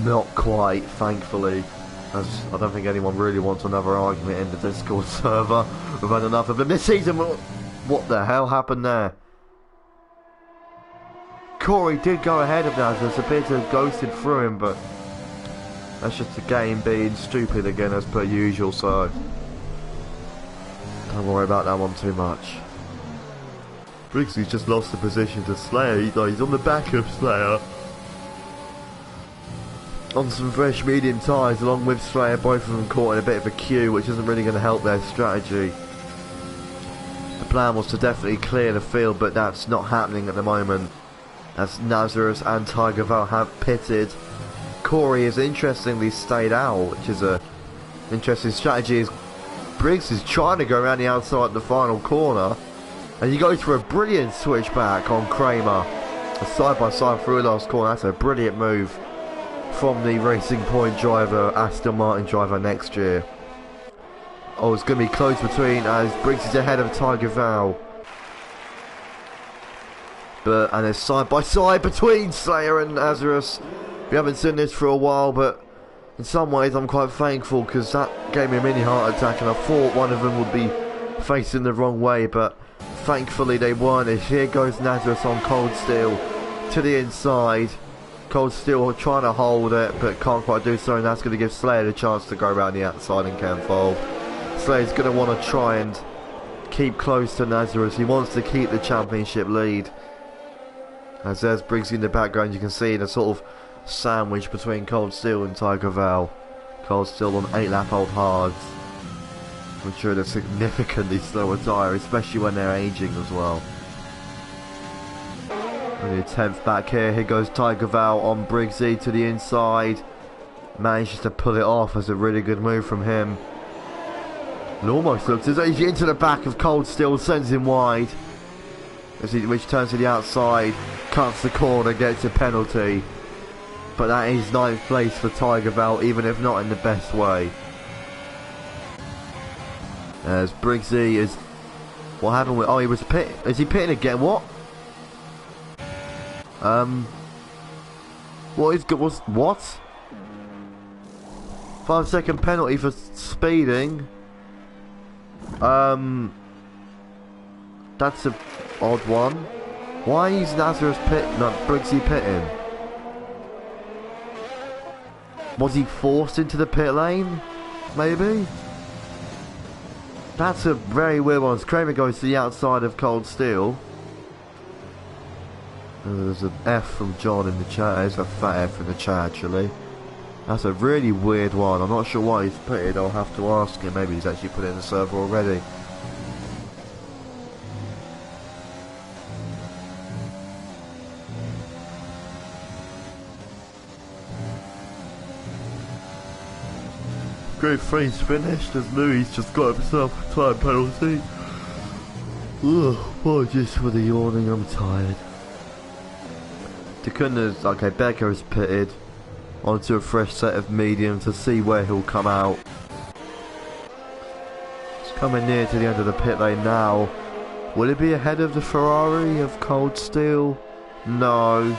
not quite, thankfully. As I don't think anyone really wants another argument in the Discord server. We've had enough of them this season. What the hell happened there? Corey did go ahead of Nazareth, appeared to have ghosted through him, but that's just the game being stupid again as per usual, so don't worry about that one too much. Briggsy's just lost the position to Slayer. He's on the back of Slayer on some fresh medium tyres along with Slayer, both of them caught in a bit of a queue, which isn't really going to help their strategy. The plan was to definitely clear the field, but that's not happening at the moment, as Nazareth and Tiger Val have pitted. Corey has interestingly stayed out, which is a interesting strategy, as Briggs is trying to go around the outside the final corner, and he goes for a brilliant switchback on Kramer. A side by side through the last corner. That's a brilliant move from the Racing Point driver, Aston Martin driver next year. Oh, it's going to be close between, as Briggs is ahead of Tiger Val. And it's side by side between Slayer and Nazareth. We haven't seen this for a while, but in some ways I'm quite thankful, because that gave me a mini heart attack and I thought one of them would be facing the wrong way, but thankfully they weren't. Here goes Nazareth on Cold Steel to the inside. Cold Steel trying to hold it, but can't quite do so, and that's going to give Slayer the chance to go around the outside and can fold. Slayer's going to want to try and keep close to Nazareth. He wants to keep the championship lead. As there's Briggs in the background, you can see the sort of sandwich between Cold Steel and Tiger Val. Cold Steel on 8-lap old hards, which are a significantly slower tyre, especially when they're aging as well. Only 10th back here. Here goes Tiger Val on Briggsy to the inside. Manages to pull it off. As a really good move from him. It almost looks as though he's into the back of Cold Steel, sends him wide. Which turns to the outside, cuts the corner, gets a penalty. But that is 9th place for Tiger Val, even if not in the best way. As Briggsy is... What happened with... Oh, he was pit... Is he pitting again? What? What is good? What? 5-second penalty for speeding. That's a odd one. Why is Nazareth Briggsy pitting? Was he forced into the pit lane? Maybe? That's a very weird one. Kramer goes to the outside of Cold Steel. There's an F from John in the chat. There's a fat F in the chat, actually. That's a really weird one. I'm not sure why he's put it. I'll have to ask him. Maybe he's actually put it in the server already. Group 3's finished as Louis just got himself a time penalty. Ugh, apologies for the yawning, I'm tired. Takunda's, okay, Becker's pitted onto a fresh set of medium to see where he'll come out. It's coming near to the end of the pit lane now. Will it be ahead of the Ferrari of Cold Steel? No.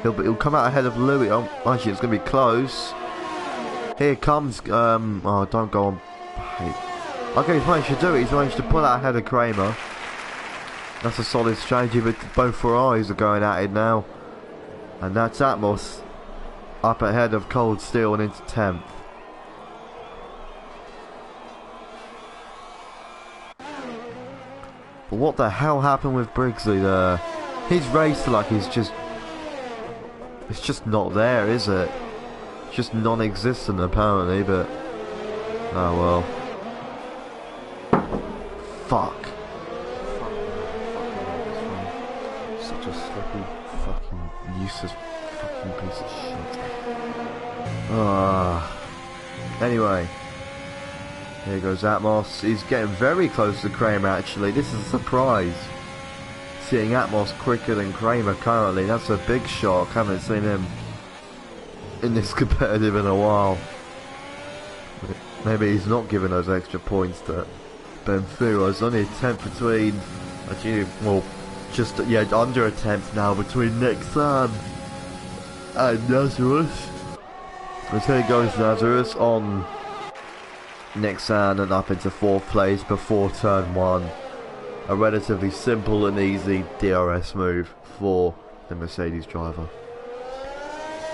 He'll come out ahead of Louis. Oh, actually, it's going to be close. Here comes, oh, don't go on. Okay, he's managed to do it. He's managed to pull out ahead of Kramer. That's a solid strategy, but both Ferraris are going at it now. And that's Atmos up ahead of Cold Steel and into 10th. But what the hell happened with Briggsley there? His race luck is just... it's just not there, is it? It's just non-existent apparently, but... oh well. Fuck. Such a slippy, fucking useless fucking piece of shit. Anyway. Here goes Atmos. He's getting very close to Kramer actually. This is a surprise. Seeing Atmos quicker than Kramer currently. That's a big shock. Haven't seen him in this competitive in a while. Maybe he's not giving those extra points to Benfica. It's only a tenth between, actually, well, just, yeah, under a tenth now between Nexan and Nazareth. And here goes Nazareth on Nexan and up into 4th place before turn 1. A relatively simple and easy DRS move for the Mercedes driver.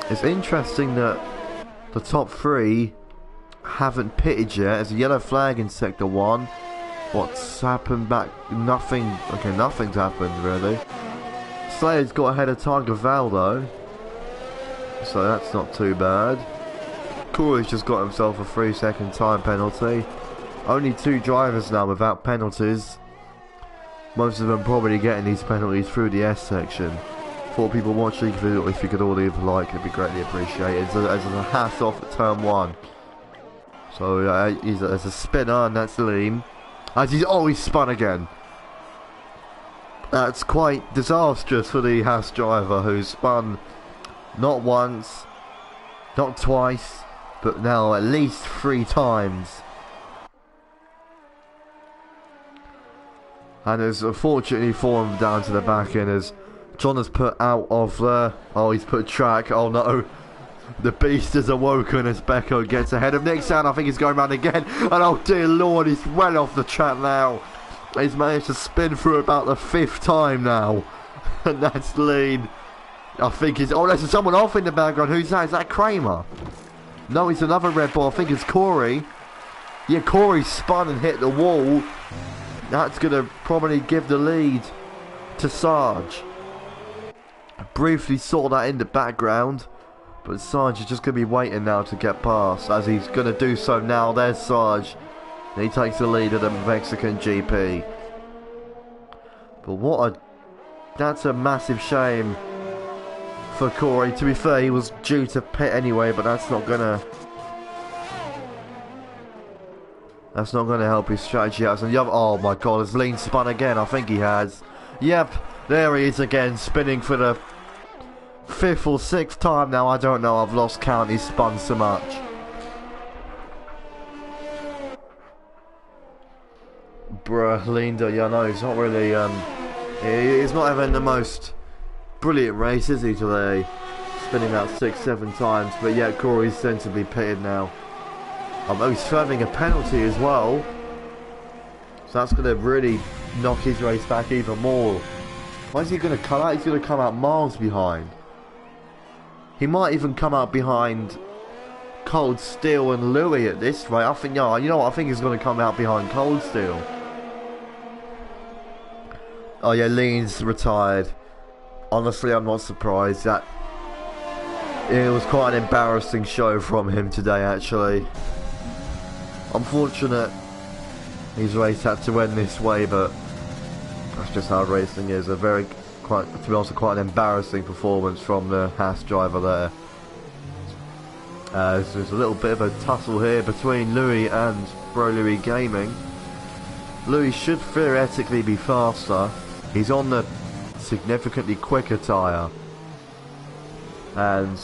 It's interesting that the top 3 haven't pitted yet. There's a yellow flag in sector 1. What's happened back? Nothing. Okay, nothing's happened really. Slayer's got ahead of Tiger Val though, so that's not too bad. Corey's just got himself a 3-second time penalty. Only 2 drivers now without penalties. Most of them probably getting these penalties through the S section. For people watching, if you could all leave a like, it'd be greatly appreciated. So there's a hat off at turn 1. So there's a spinner, and that's Liam. As he's spun again. That's quite disastrous for the Haas driver, who's spun not once, not twice, but now at least 3 times. And has unfortunately fallen down to the back end as John has put out of there. Oh, he's put track. Oh no. The beast has awoken as Becco gets ahead of Nixon. I think he's going round again. And oh dear lord, he's well off the track now. He's managed to spin through about the 5th time now. And that's lean. I think he's... oh, there's someone off in the background. Who's that? Is that Kramer? No, it's another Red Bull. I think it's Corey. Yeah, Corey spun and hit the wall. That's going to probably give the lead to Sarge. I briefly saw that in the background. But Sarge is just going to be waiting now to get past, as he's going to do so now. There's Sarge. And he takes the lead of the Mexican GP. But what a... that's a massive shame for Corey. To be fair, he was due to pit anyway, but that's not going to... that's not going to help his strategy out. And the other... oh my god, has Lean spun again? I think he has. Yep, there he is again, spinning for the 5th or 6th time now, I don't know, I've lost count, he's spun so much. Bruh, Linda, yeah, no, he's not really, he's not having the most brilliant race, is he, today? Spinning about 6-7 times, but yeah, Corey's sensibly pitted now. Oh, he's serving a penalty as well. So that's going to really knock his race back even more. Why is he going to come out? He's going to come out miles behind. He might even come out behind Cold Steel and Louis at this rate. I think, yeah, you know what? I think he's going to come out behind Cold Steel. Oh yeah, Lean's retired. Honestly, I'm not surprised. That it was quite an embarrassing show from him today, actually. Unfortunate his race had to end this way, but that's just how racing is. To be honest, quite an embarrassing performance from the Haas driver there. There's a little bit of a tussle here between Louis and Bro Louis Gaming. Louis should theoretically be faster. He's on the significantly quicker tyre, and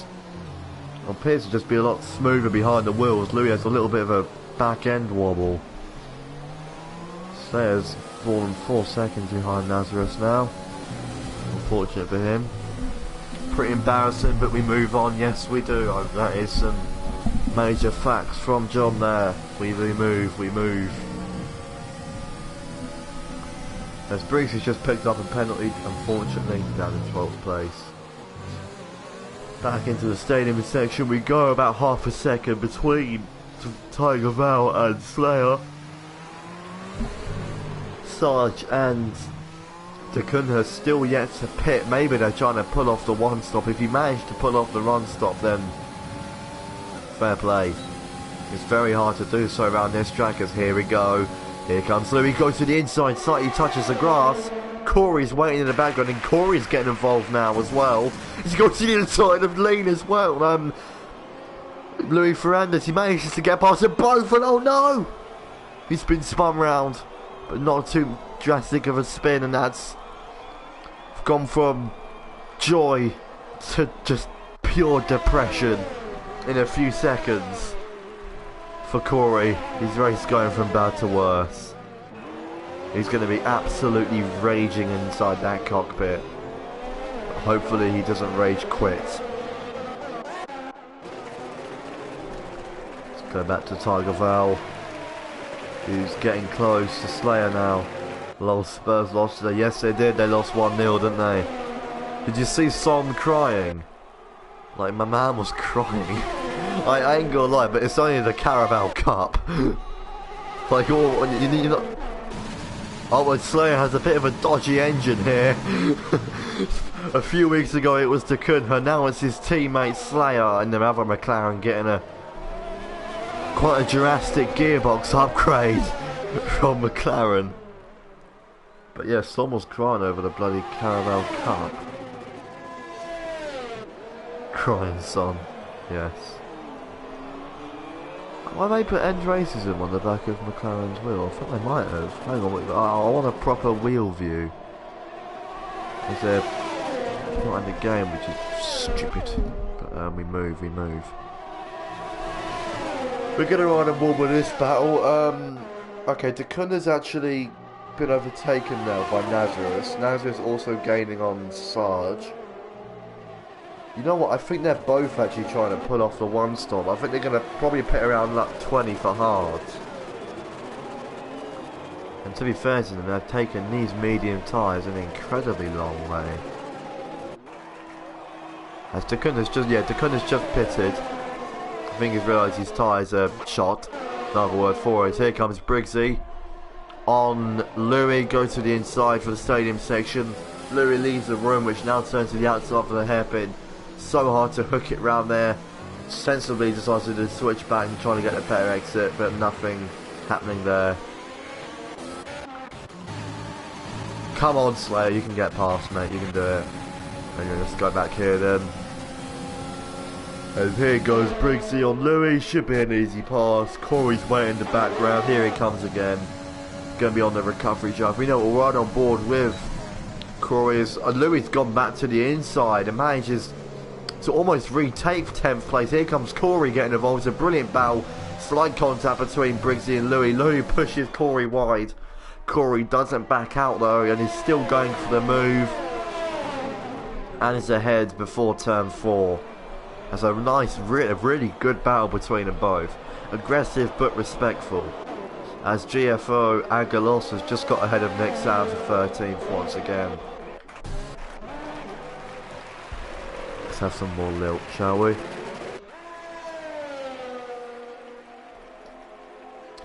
appears to just be a lot smoother behind the wheels. Louis has a little bit of a back end wobble. Sayers fallen 4 seconds behind Nazareth now. Unfortunate for him. Pretty embarrassing, but we move on. Yes, we do. That is some major facts from John there. We move. As Briggs has just picked up a penalty, unfortunately, down in 12th place. Back into the stadium section we go, about half a second between Tiger Val and Slayer. Sarge and DeCunha still yet to pit. Maybe they're trying to pull off the one stop. If you manage to pull off the run stop, then fair play. It's very hard to do so around this track, as here we go. Here comes Louis, goes to the inside, slightly touches the grass. Corey's waiting in the background, and Corey's getting involved now as well. He's got to the inside of Lean as well. Louis Ferrandis, he manages to get past them both, and oh no! He's been spun round, but not too drastic of a spin, and that's gone from joy to just pure depression in a few seconds for Corey. His race going from bad to worse. He's going to be absolutely raging inside that cockpit. Hopefully he doesn't rage quit. Let's go back to Tiger Val, who's getting close to Slayer now. Spurs lost today. Yes, they did. They lost 1-0, didn't they? Did you see Son crying? Like, my man was crying. I ain't gonna lie, but it's only the Carabao Cup. Like, you're not... Oh, well, Slayer has a bit of a dodgy engine here. A few weeks ago it was DeCunha, now it's his teammate Slayer in the other McLaren getting quite a drastic gearbox upgrade from McLaren. But yeah, Son was crying over the bloody Carabao Cup. Crying Son, yes. Why they put end racism on the back of McLaren's wheel? I thought they might have. Hang on, I want a proper wheel view. Is there not in the game, which is stupid. But we move. We're gonna ride and warm with this battle. Okay, DeCunha's actually been overtaken now by Nazareth. Nazareth also gaining on Sarge. You know what, I think they're both actually trying to pull off the one stop. I think they're going to probably pit around lap 20 for hards. And to be fair to them, they've taken these medium tyres an incredibly long way. As DeCunha's just pitted. I think he's realised his tyres are shot. Another word for it. Here comes Briggsy. On Louis, goes to the inside for the stadium section. Louis leaves the room, which now turns to the outside for the hairpin. So hard to hook it round there. Sensibly decided to switch back and trying to get a better exit, but nothing happening there. Come on, Slayer, you can get past, mate. You can do it. Anyway, let's go back here then. And here goes Briggsy on Louis. Should be an easy pass. Corey's waiting in the background. Here he comes again. Going to be on the recovery job. We know we're right on board with Corey's. Louis gone back to the inside and manages to almost retake 10th place. Here comes Corey getting involved. It's a brilliant battle. Slight contact between Briggsy and Louis. Louis pushes Corey wide. Corey doesn't back out though, and is still going for the move. And is ahead before turn 4. That's a nice, really good battle between them both. Aggressive but respectful. As GFO Agalos has just got ahead of Nick South for 13th once again. Let's have some more lilt, shall we?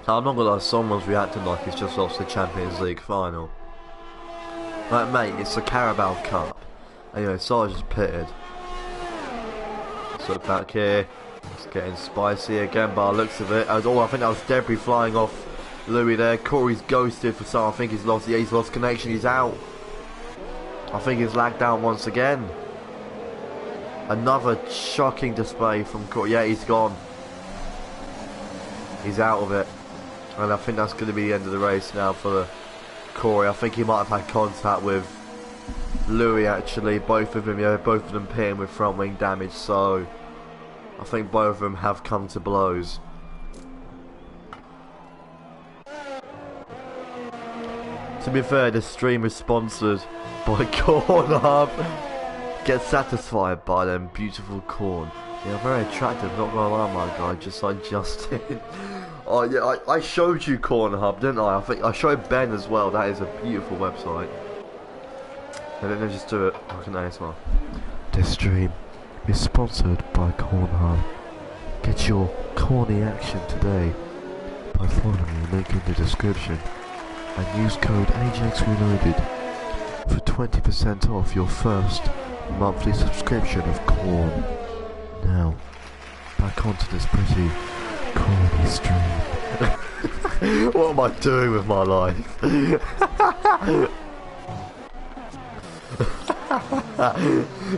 I'm not gonna lie, someone's reacting like he's just lost the Champions League final. Like, mate, it's the Carabao Cup. Anyway, Sarge's pitted. Let's look back here. It's getting spicy again by the looks of it. I think that was debris flying off Louis there. Corey's ghosted for some. I think he's lost connection. He's out. I think he's lagged out once again. Another shocking display from Corey. Yeah, he's gone. He's out of it. And I think that's going to be the end of the race now for Corey. I think he might have had contact with Louis actually. Both of them, yeah, both of them pitting with front wing damage. So I think both of them have come to blows. To be fair, the stream is sponsored by Corn Hub. Get satisfied by them beautiful corn. Yeah, very attractive, not gonna lie, my guy, just like Justin. Oh yeah, I showed you Corn Hub, didn't I? I think I showed Ben as well. That is a beautiful website. And then they just do it like an ASMR. This stream is sponsored by Corn Hub. Get your corny action today by following the link in the description and use code AJAXRELOADED for 20% off your first monthly subscription of Corn. Now, back onto this pretty corny stream. What am I doing with my life?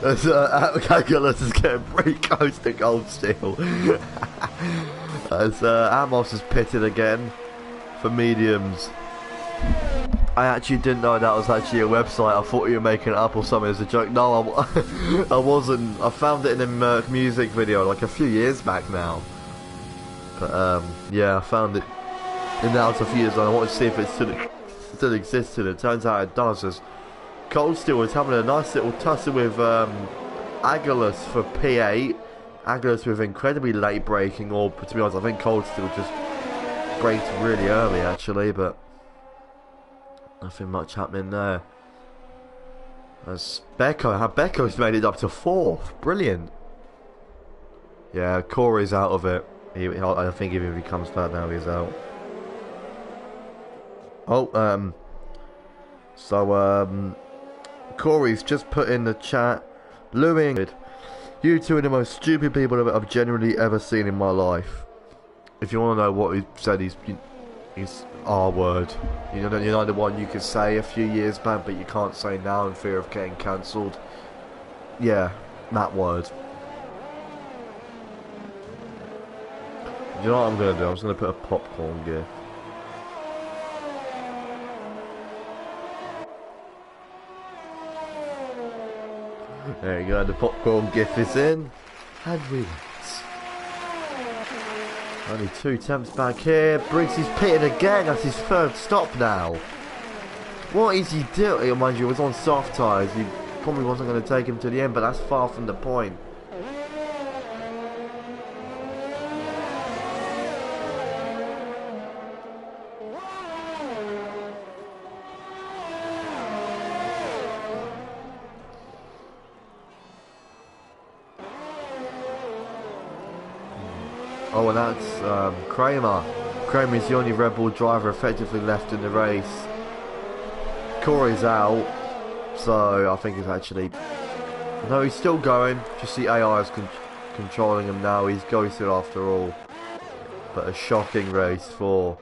As Agulus is getting pretty close to gold still. As Amos is pitted again for mediums. I actually didn't know that was actually a website. I thought you were making it up or something as a joke. No, I wasn't. I found it in a Merc music video like a few years back now. But yeah, I found it in the house a few years ago. I wanted to see if it still existed. It turns out it does. As Cold Steel was having a nice little tussle with Agulus for P8. Agulus with incredibly late braking, or to be honest, I think Cold Steel just braked really early actually, but nothing much happening there. As Becco's made it up to 4th. Brilliant. Yeah, Corey's out of it. I think even if he comes back now, he's out. Oh, Corey's just put in the chat, Louis, you two are the most stupid people I've genuinely ever seen in my life. If you want to know what he said, he's R word. You know the one you could say a few years back, but you can't say now in fear of getting cancelled. Yeah, that word. You know what I'm going to do? I'm just going to put a popcorn gif. There you go, the popcorn gif is in. And relax. Only 2 attempts back here. Briggs is pitted again. That's his 3rd stop now. What is he doing? Mind you, it was on soft tyres. He probably wasn't going to take him to the end, but that's far from the point. Oh, and that's Kramer. Kramer is the only Red Bull driver effectively left in the race. Corey's out, so I think he's actually... No, he's still going. Just the AI is controlling him now. He's ghosted after all. But a shocking race for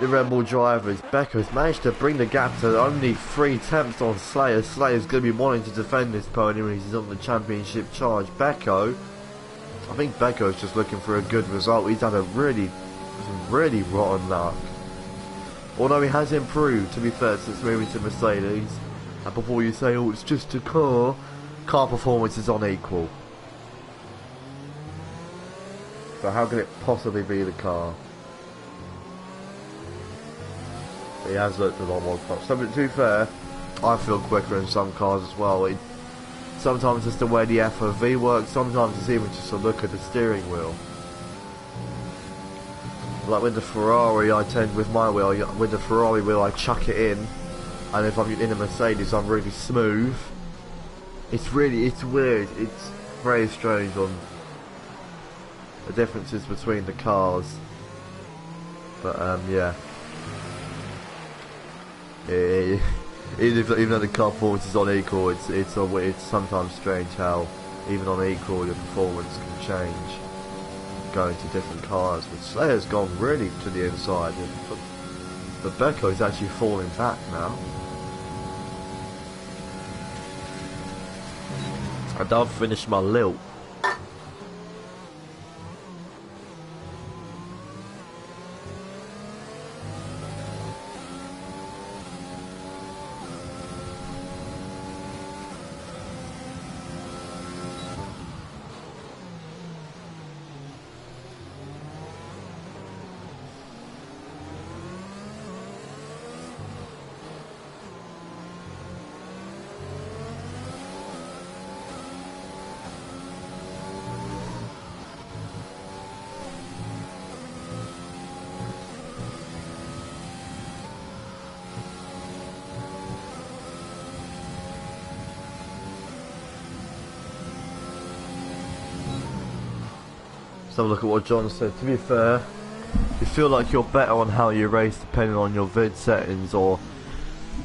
the Red Bull drivers. Becco's managed to bring the gap to only 3 attempts on Slayer. Slayer's going to be wanting to defend this podium when he's on the championship charge. Becco... I think Becco's just looking for a good result. He's had some really rotten luck. Although he has improved, to be fair, since moving to Mercedes. And before you say, oh, it's just a car performance is unequal. So how can it possibly be the car? He has looked a lot more fast. So, but to be fair, I feel quicker in some cars as well. Sometimes it's the way the FOV works, sometimes it's even just a look at the steering wheel. Like with the Ferrari, I tend, with my wheel, with the Ferrari wheel I chuck it in, and if I'm in a Mercedes I'm really smooth. It's weird, it's very strange on the differences between the cars. But yeah. Even though the car performance is unequal, it's sometimes strange how even on equal your performance can change going to different cars. But Slayer's gone really to the inside, but Becco is actually falling back now. And I've finished my lilt. Let's have a look at what John said. To be fair, you feel like you're better on how you race depending on your vid settings, or...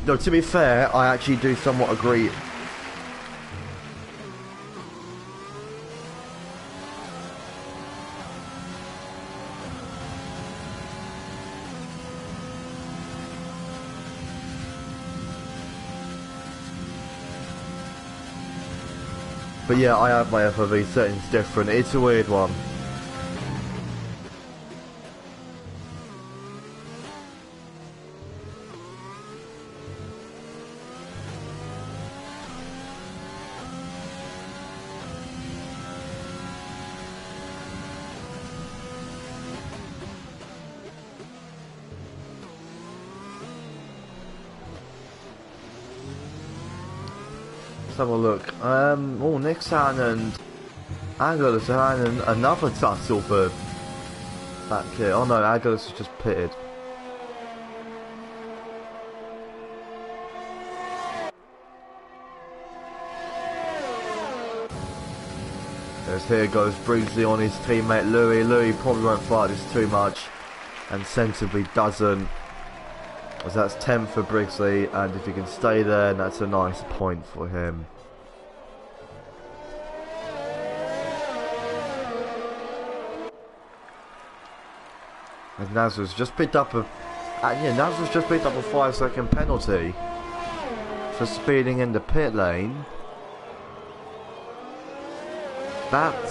No, to be fair, I actually do somewhat agree. But yeah, I have my FOV settings different. It's a weird one. Let's have a look. Oh, Nixon and Angelus are having another tussle for back here. Oh no, Angelus is just pitted. As here goes Brigsley on his teammate Louis. Louis probably won't fight this too much, and sensibly doesn't. As that's 10 for Brigsley, and if he can stay there, that's a nice point for him. And Nazar's just picked up a... Nazar's just picked up a 5-second penalty for speeding in the pit lane. That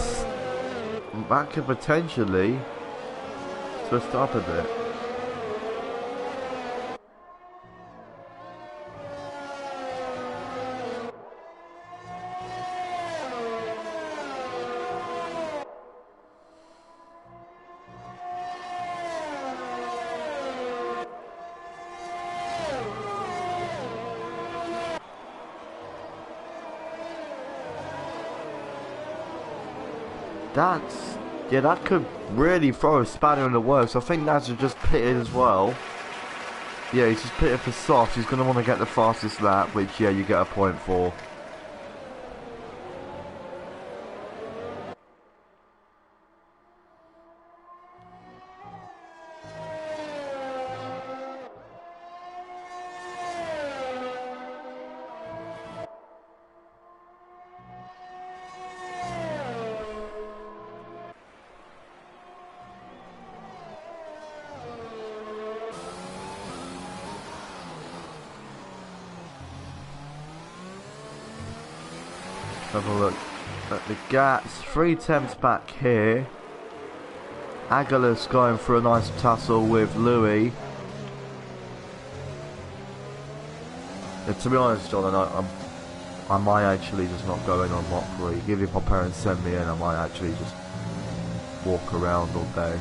could potentially twist up a bit. That could really throw a spanner in the works. I think Nazar just pitted as well. Yeah, he's just pitted for soft. He's going to want to get the fastest lap, which, yeah, you get a point for. Have a look at the gaps. 3 attempts back here. Aguilar's going for a nice tussle with Louis. Yeah, to be honest, John, I might actually just not go in on Mockery. Give if my parents send me in, I might actually just walk around all day.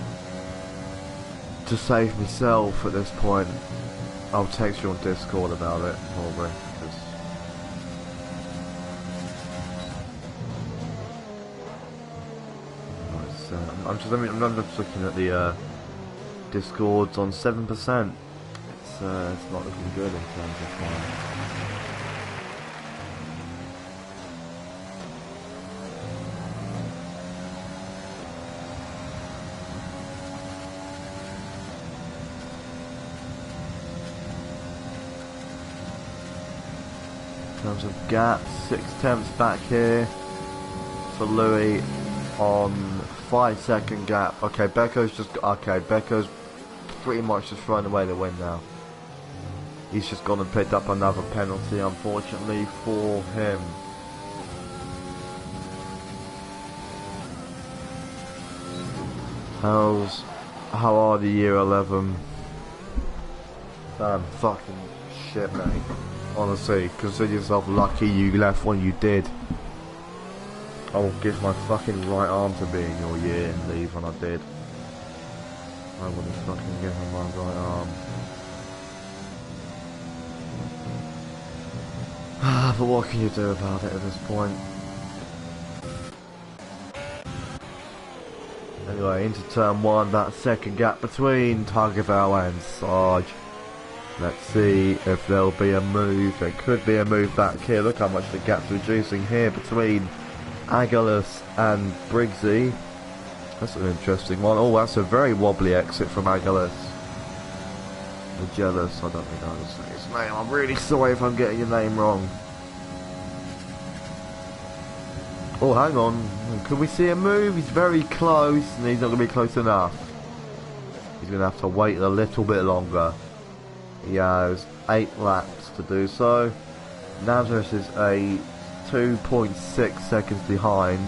To save myself at this point, I'll text you on Discord about it, probably. I'm just looking at the Discords on 7%. It's not looking good in terms of time. terms of gaps. 6/10 back here for Louis on 5-second gap. Okay, Becco's Becco's pretty much just thrown away the win now. He's just gone and picked up another penalty, unfortunately for him. How are the year 11? Damn, fucking shit, mate. Honestly, consider yourself lucky you left when you did. I will give my fucking right arm to be in your year and leave when I did. I would have fucking given my right arm. But what can you do about it at this point? Anyway, into turn 1, that second gap between Tagovailoa and Sarge. Let's see if there'll be a move. There could be a move back here. Look how much the gap's reducing here between Aguilas and Briggsy. That's an interesting one. Oh, that's a very wobbly exit from Aguilas. Jealous, I don't think I can say his name. I'm really sorry if I'm getting your name wrong. Oh, hang on. Can we see a move? He's very close, and he's not going to be close enough. He's going to have to wait a little bit longer. He has 8 laps to do so. Nazareth is a 2.6 seconds behind.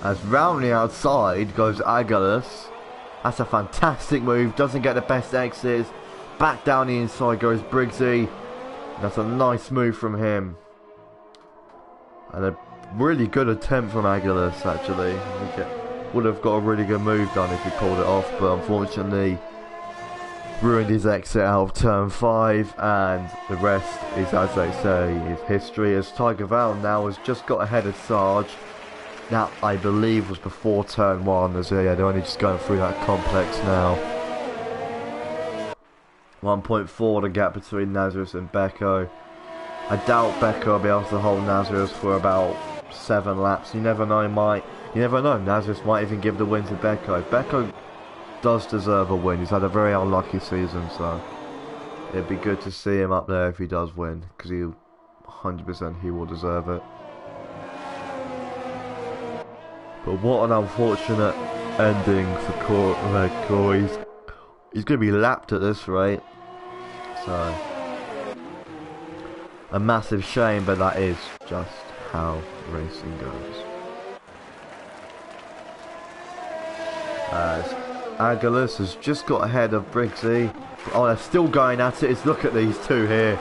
As round the outside goes Aguilas. That's a fantastic move. Doesn't get the best exits. Back down the inside goes Briggsy. That's a nice move from him. And a really good attempt from Aguilas, actually. Would have got a really good move done if he pulled it off, but unfortunately ruined his exit out of turn 5, and the rest is, as they say, is history, as Tagovailoa now has just got ahead of Sarge. That, I believe, was before turn 1, as yeah, they're only just going through that complex now. 1.4 the gap between Nazareth and Becco. I doubt Becco will be able to hold Nazareth for about 7 laps. You never know, you never know. Nazareth might even give the win to Becco. Becco does deserve a win. He's had a very unlucky season, so it'd be good to see him up there if he does win, because 100% he will deserve it. But what an unfortunate ending for Corey. He's going to be lapped at this rate. So, a massive shame, but that is just how racing goes. As Aguilas has just got ahead of Briggsy. Oh, they're still going at it. Look at these two here.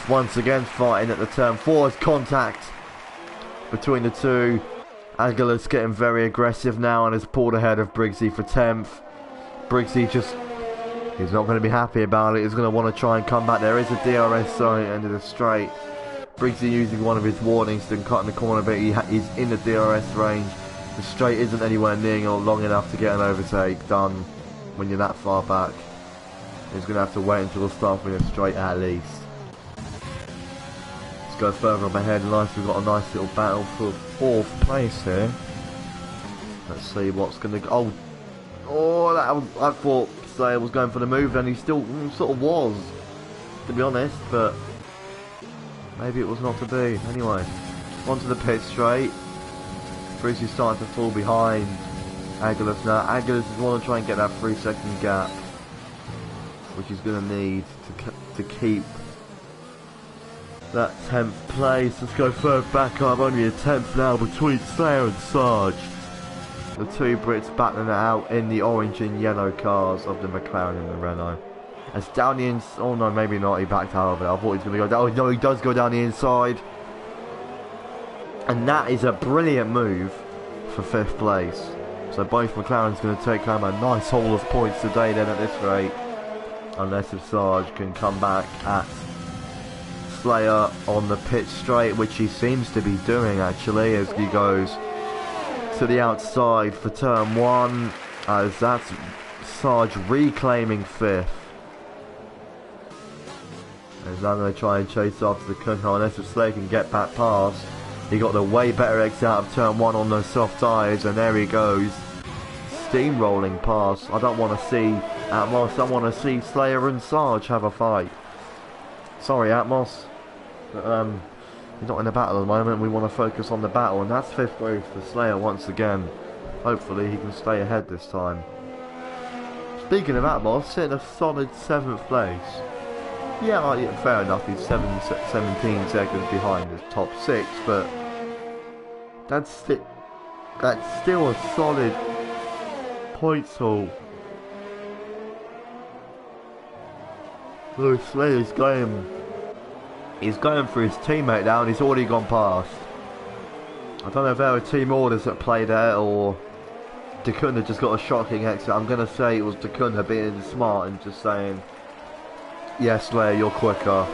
Once again fighting at the turn 4. Contact between the two. Aguilas getting very aggressive now and has pulled ahead of Briggsy for 10th. Briggsy he's not going to be happy about it. He's going to want to try and come back. There is a DRS zone at the end of the straight. Briggsy using one of his warnings to cut in the corner a bit. He's in the DRS range. The straight isn't anywhere near or long enough to get an overtake done when you're that far back. He's going to have to wait until the start of the straight at least. Let's go further up ahead. Nice, we've got a nice little battle for 4th place here. Let's see what's going to go. I thought Slayer was going for the move, and he still sort of was, to be honest, but maybe it was not to be. Anyway, onto the pit straight. Briggsy starting to fall behind Aguilas now. Aguilas is want to try and get that 3-second gap, which he's going to need to keep that 10th place. Let's go further back up. Only a 10th now between Slayer and Sarge. The two Brits battling it out in the orange and yellow cars of the McLaren and the Renault. As down the inside, oh no, maybe not, he backed out of it. I thought he was going to go down. Oh no, he does go down the inside. And that is a brilliant move for 5th place. So both McLaren's going to take home a nice haul of points today then at this rate. Unless if Sarge can come back at Slayer on the pit straight, which he seems to be doing actually, as he goes to the outside for turn 1, as that's Sarge reclaiming 5th. He's now going to try and chase after the Cook, unless if Slayer can get back past. He got the way better exit out of turn 1 on those soft tyres, and there he goes. steamrolling past. I don't want to see Atmos. I want to see Slayer and Sarge have a fight. Sorry, Atmos. But, you're not in a battle at the moment. We want to focus on the battle, and that's 5th place for Slayer once again. Hopefully he can stay ahead this time. Speaking of Atmos, sitting a solid 7th place. Yeah, fair enough, he's 17 seconds behind his top 6, but that's still a solid points haul. Lewis Slayer's he's going for his teammate now, and he's already gone past. I don't know if there were team orders that played there, or Dakunda just got a shocking exit. I'm going to say it was Dakunda being smart and just saying, yes, Slayer, you're quicker.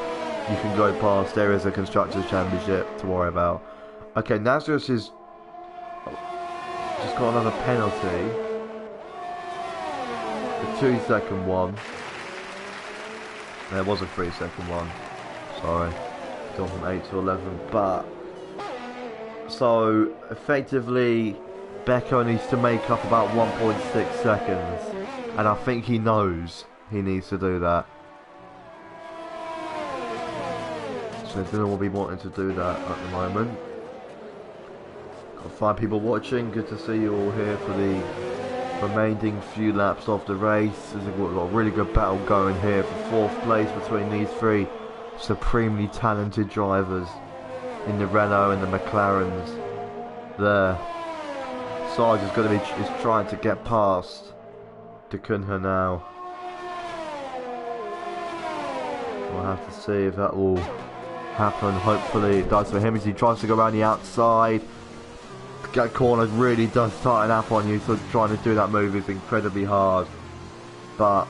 You can go past. There is a Constructors' Championship to worry about. Okay, Nazareth is just got another penalty. The 2-second one. There was a 3-second one. Sorry. Gone from 8 to 11. But, so, effectively, Becco needs to make up about 1.6 seconds. And I think he knows he needs to do that. So Dylan will be wanting to do that at the moment. Got 5 people watching. Good to see you all here for the remaining few laps of the race. We've got a really good battle going here for 4th place between these 3 supremely talented drivers in the Renault and the McLarens. There, Sarge is going to be trying to get past Dakunda now. We'll have to see if that will happen. Hopefully it does for him as he tries to go around the outside. That corner really does tighten up on you, so trying to do that move is incredibly hard. But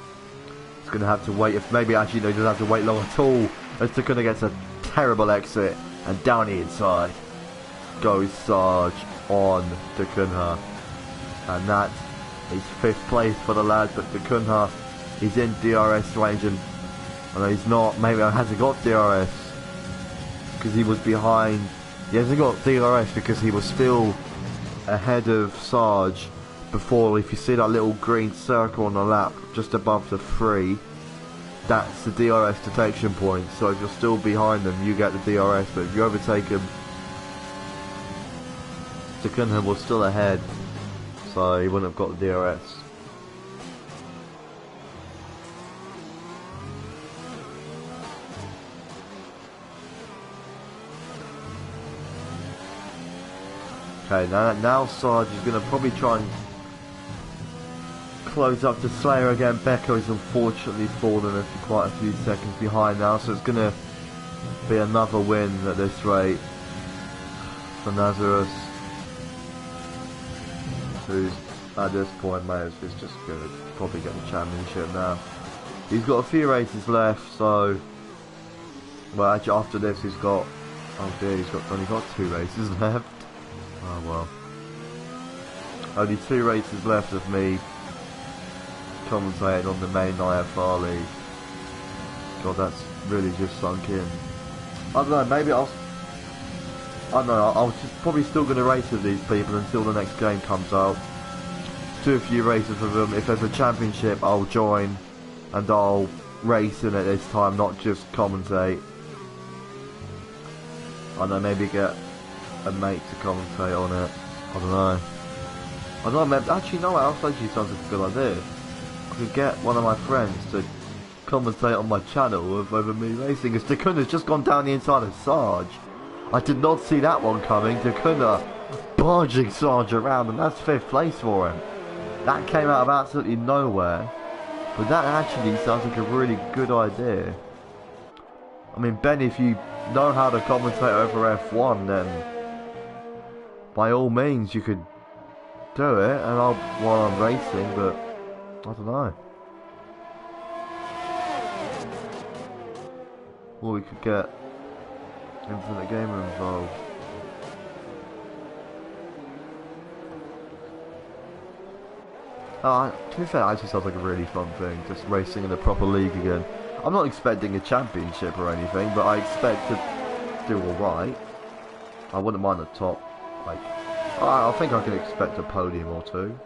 it's going to have to wait. If maybe actually no, he doesn't have to wait long at all. As Dakunda gets a terrible exit, and down the inside goes Sarge on Dakunda, and that is 5th place for the lad. But Dakunda is in DRS range, and I know he's not. Maybe he hasn't got DRS because he was behind. He hasn't got DRS because he was still ahead of Sarge before. If you see that little green circle on the lap just above the 3, that's the DRS detection point. So if you're still behind them, you get the DRS, but if you overtake him, Dakunda was still ahead, so he wouldn't have got the DRS. Okay, now Sarge is going to probably try and close up to Slayer again. Becco is unfortunately fallen quite a few seconds behind now, so it's going to be another win at this rate for Nazareth, who's at this point is just going to probably get the championship now. He's got a few races left, so well, actually after this he's got, oh dear, he's only got 2 races left. Oh well. Only 2 races left of me commentating on the main IFR league. God, that's really just sunk in. I don't know, maybe I don't know, I was just probably still going to race with these people until the next game comes out. Do a few races with them. If there's a championship, I'll join and I'll race in it this time, not just commentate. I don't know, maybe get a mate to commentate on it. I don't know. I don't know, man. Actually, no, that actually sounds like a good idea. I could get one of my friends to commentate on my channel over me racing. As Dakunda's just gone down the inside of Sarge. I did not see that one coming. Dakunda barging Sarge around, and that's 5th place for him. That came out of absolutely nowhere. But that actually sounds like a really good idea. I mean, Ben, if you know how to commentate over F1, then by all means you could do it, and while I'm racing, but I don't know. Or we could get Infinite Gamer involved. To be fair, it actually sounds like a really fun thing, just racing in a proper league again. I'm not expecting a championship or anything, but I expect to do alright. I wouldn't mind the top, like, I think I can expect a podium or 2.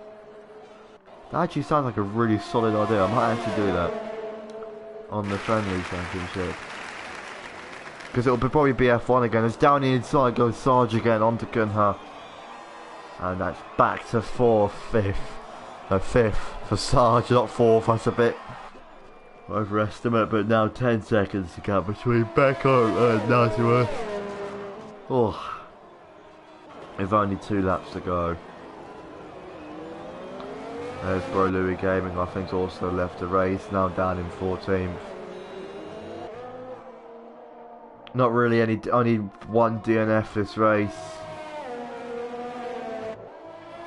That actually sounds like a really solid idea. I might actually do that on the friendly championship. Because it'll probably be F1 again. As down the inside goes Sarge again onto Gunha. And that's back to fourth, fifth. No, fifth for Sarge, not fourth. That's a bit overestimate, but now 10 seconds to gap between Becco and Nazareth. Oh, with only 2 laps to go. There's Bro Louis Gaming, I think, also left the race, now down in 14th. Not really only one DNF this race,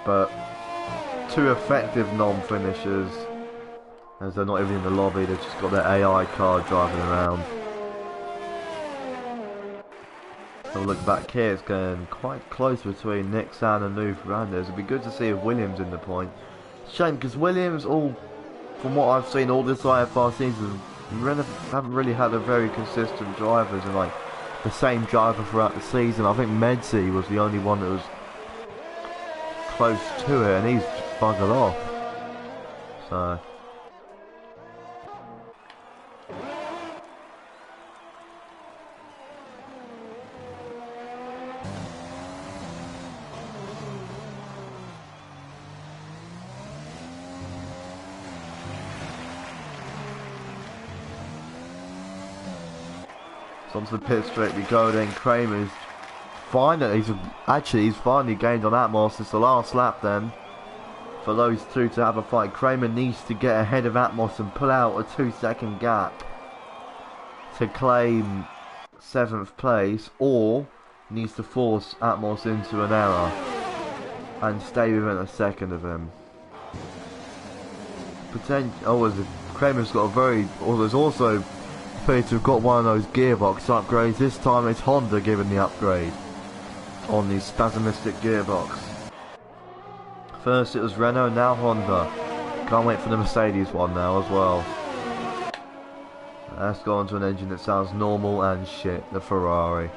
but 2 effective non-finishers, as they're not even in the lobby, they've just got their AI car driving around. So look back here, it's getting quite close between Nick San and Lou Ferrandez. It'd be good to see if Williams in the point. Shame, because Williams, from what I've seen all this IFR season, haven't really had a very consistent drivers and like the same driver throughout the season. I think Medsey was the only one that was close to it, and he's buggered off. So onto the pit straight we go. Then Kramer's finally, he's finally gained on Atmos. It's the last lap then for those two to have a fight. Kramer needs to get ahead of Atmos and pull out a 2-second gap to claim 7th place, or needs to force Atmos into an error and stay within a second of him. Kramer's got a there's also to have got one of those gearbox upgrades. This time it's Honda giving the upgrade on the spasmistic gearbox. First it was Renault, now Honda. Can't wait for the Mercedes one now as well. Let's go on to an engine that sounds normal and shit, the Ferrari.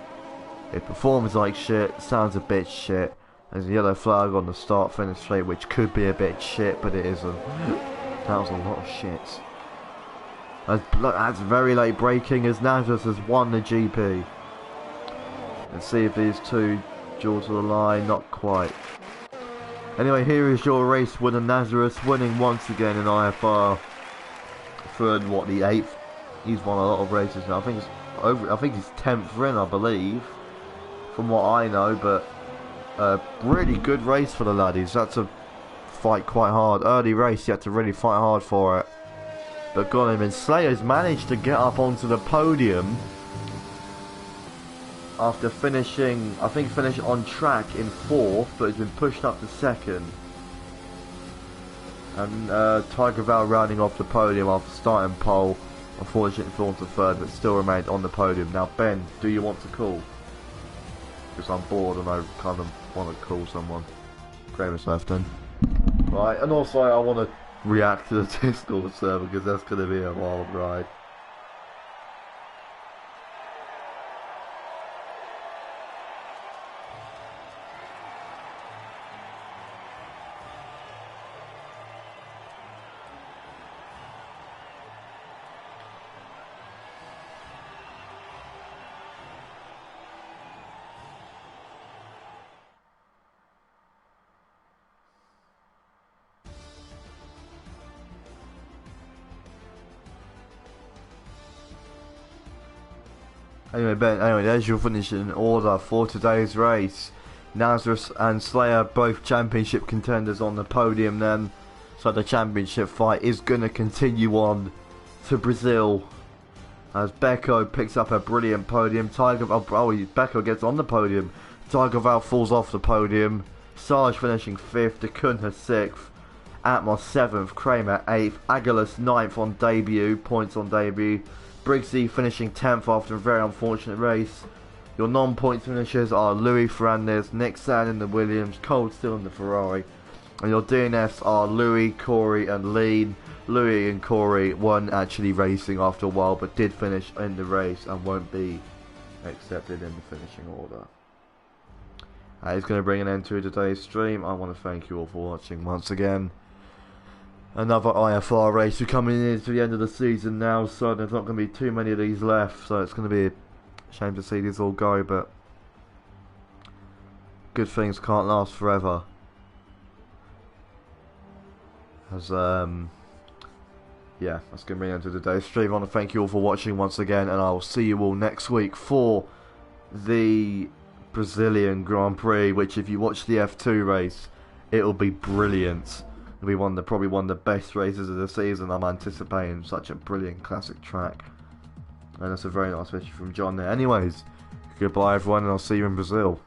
It performs like shit, sounds a bit shit. There's a yellow flag on the start finish straight, which could be a bit shit, but it isn't. That was a lot of shit. That's very late braking as Nazareth has won the GP. Let's see if these two draw to the line. Not quite. Anyway, here is your race winner, Nazareth, winning once again in IFR for the 8th. He's won a lot of races now. I think he's 10th win, I believe, from what I know. But really good race for the laddies. That's a fight quite hard. Early race, you had to really fight hard for it. But got him, and Slayer's managed to get up onto the podium after finishing, I think finished on track in 4th, but has been pushed up to 2nd. And Tiger Val rounding off the podium after starting pole. Unfortunately fallen to 3rd, but still remained on the podium. Now Ben, do you want to call? Because I'm bored and I kind of want to call someone. Kramer's left then. Right, and also I want to react to the Discord server because that's going to be a wild ride. Anyway, Ben, there's your finishing order for today's race. Nazareth and Slayer, both championship contenders on the podium then. So the championship fight is going to continue on to Brazil. As Becco picks up a brilliant podium. Becco gets on the podium. Tiger Val falls off the podium. Sarge finishing 5th, Decunha 6th. Atmos 7th, Kramer 8th. Aguilas 9th on debut, points on debut. Briggsy finishing 10th after a very unfortunate race. Your non-point finishers are Louis Ferrandez, Nick San in the Williams, Cole still in the Ferrari. And your DNFs are Louis, Corey and Lean. Louis and Corey weren't actually racing after a while, but did finish in the race and won't be accepted in the finishing order. That is going to bring an end to today's stream. I want to thank you all for watching once again. another IFR race. We're coming into the end of the season now, so there's not going to be too many of these left. So it's going to be a shame to see these all go, but good things can't last forever. As yeah, that's going to bring end to today's stream. I want to thank you all for watching once again, and I will see you all next week for the Brazilian Grand Prix, which if you watch the F2 race, it'll be brilliant. It'll be probably one of the best races of the season. I'm anticipating such a brilliant classic track. And that's a very nice message from John there. Anyways, goodbye everyone, and I'll see you in Brazil.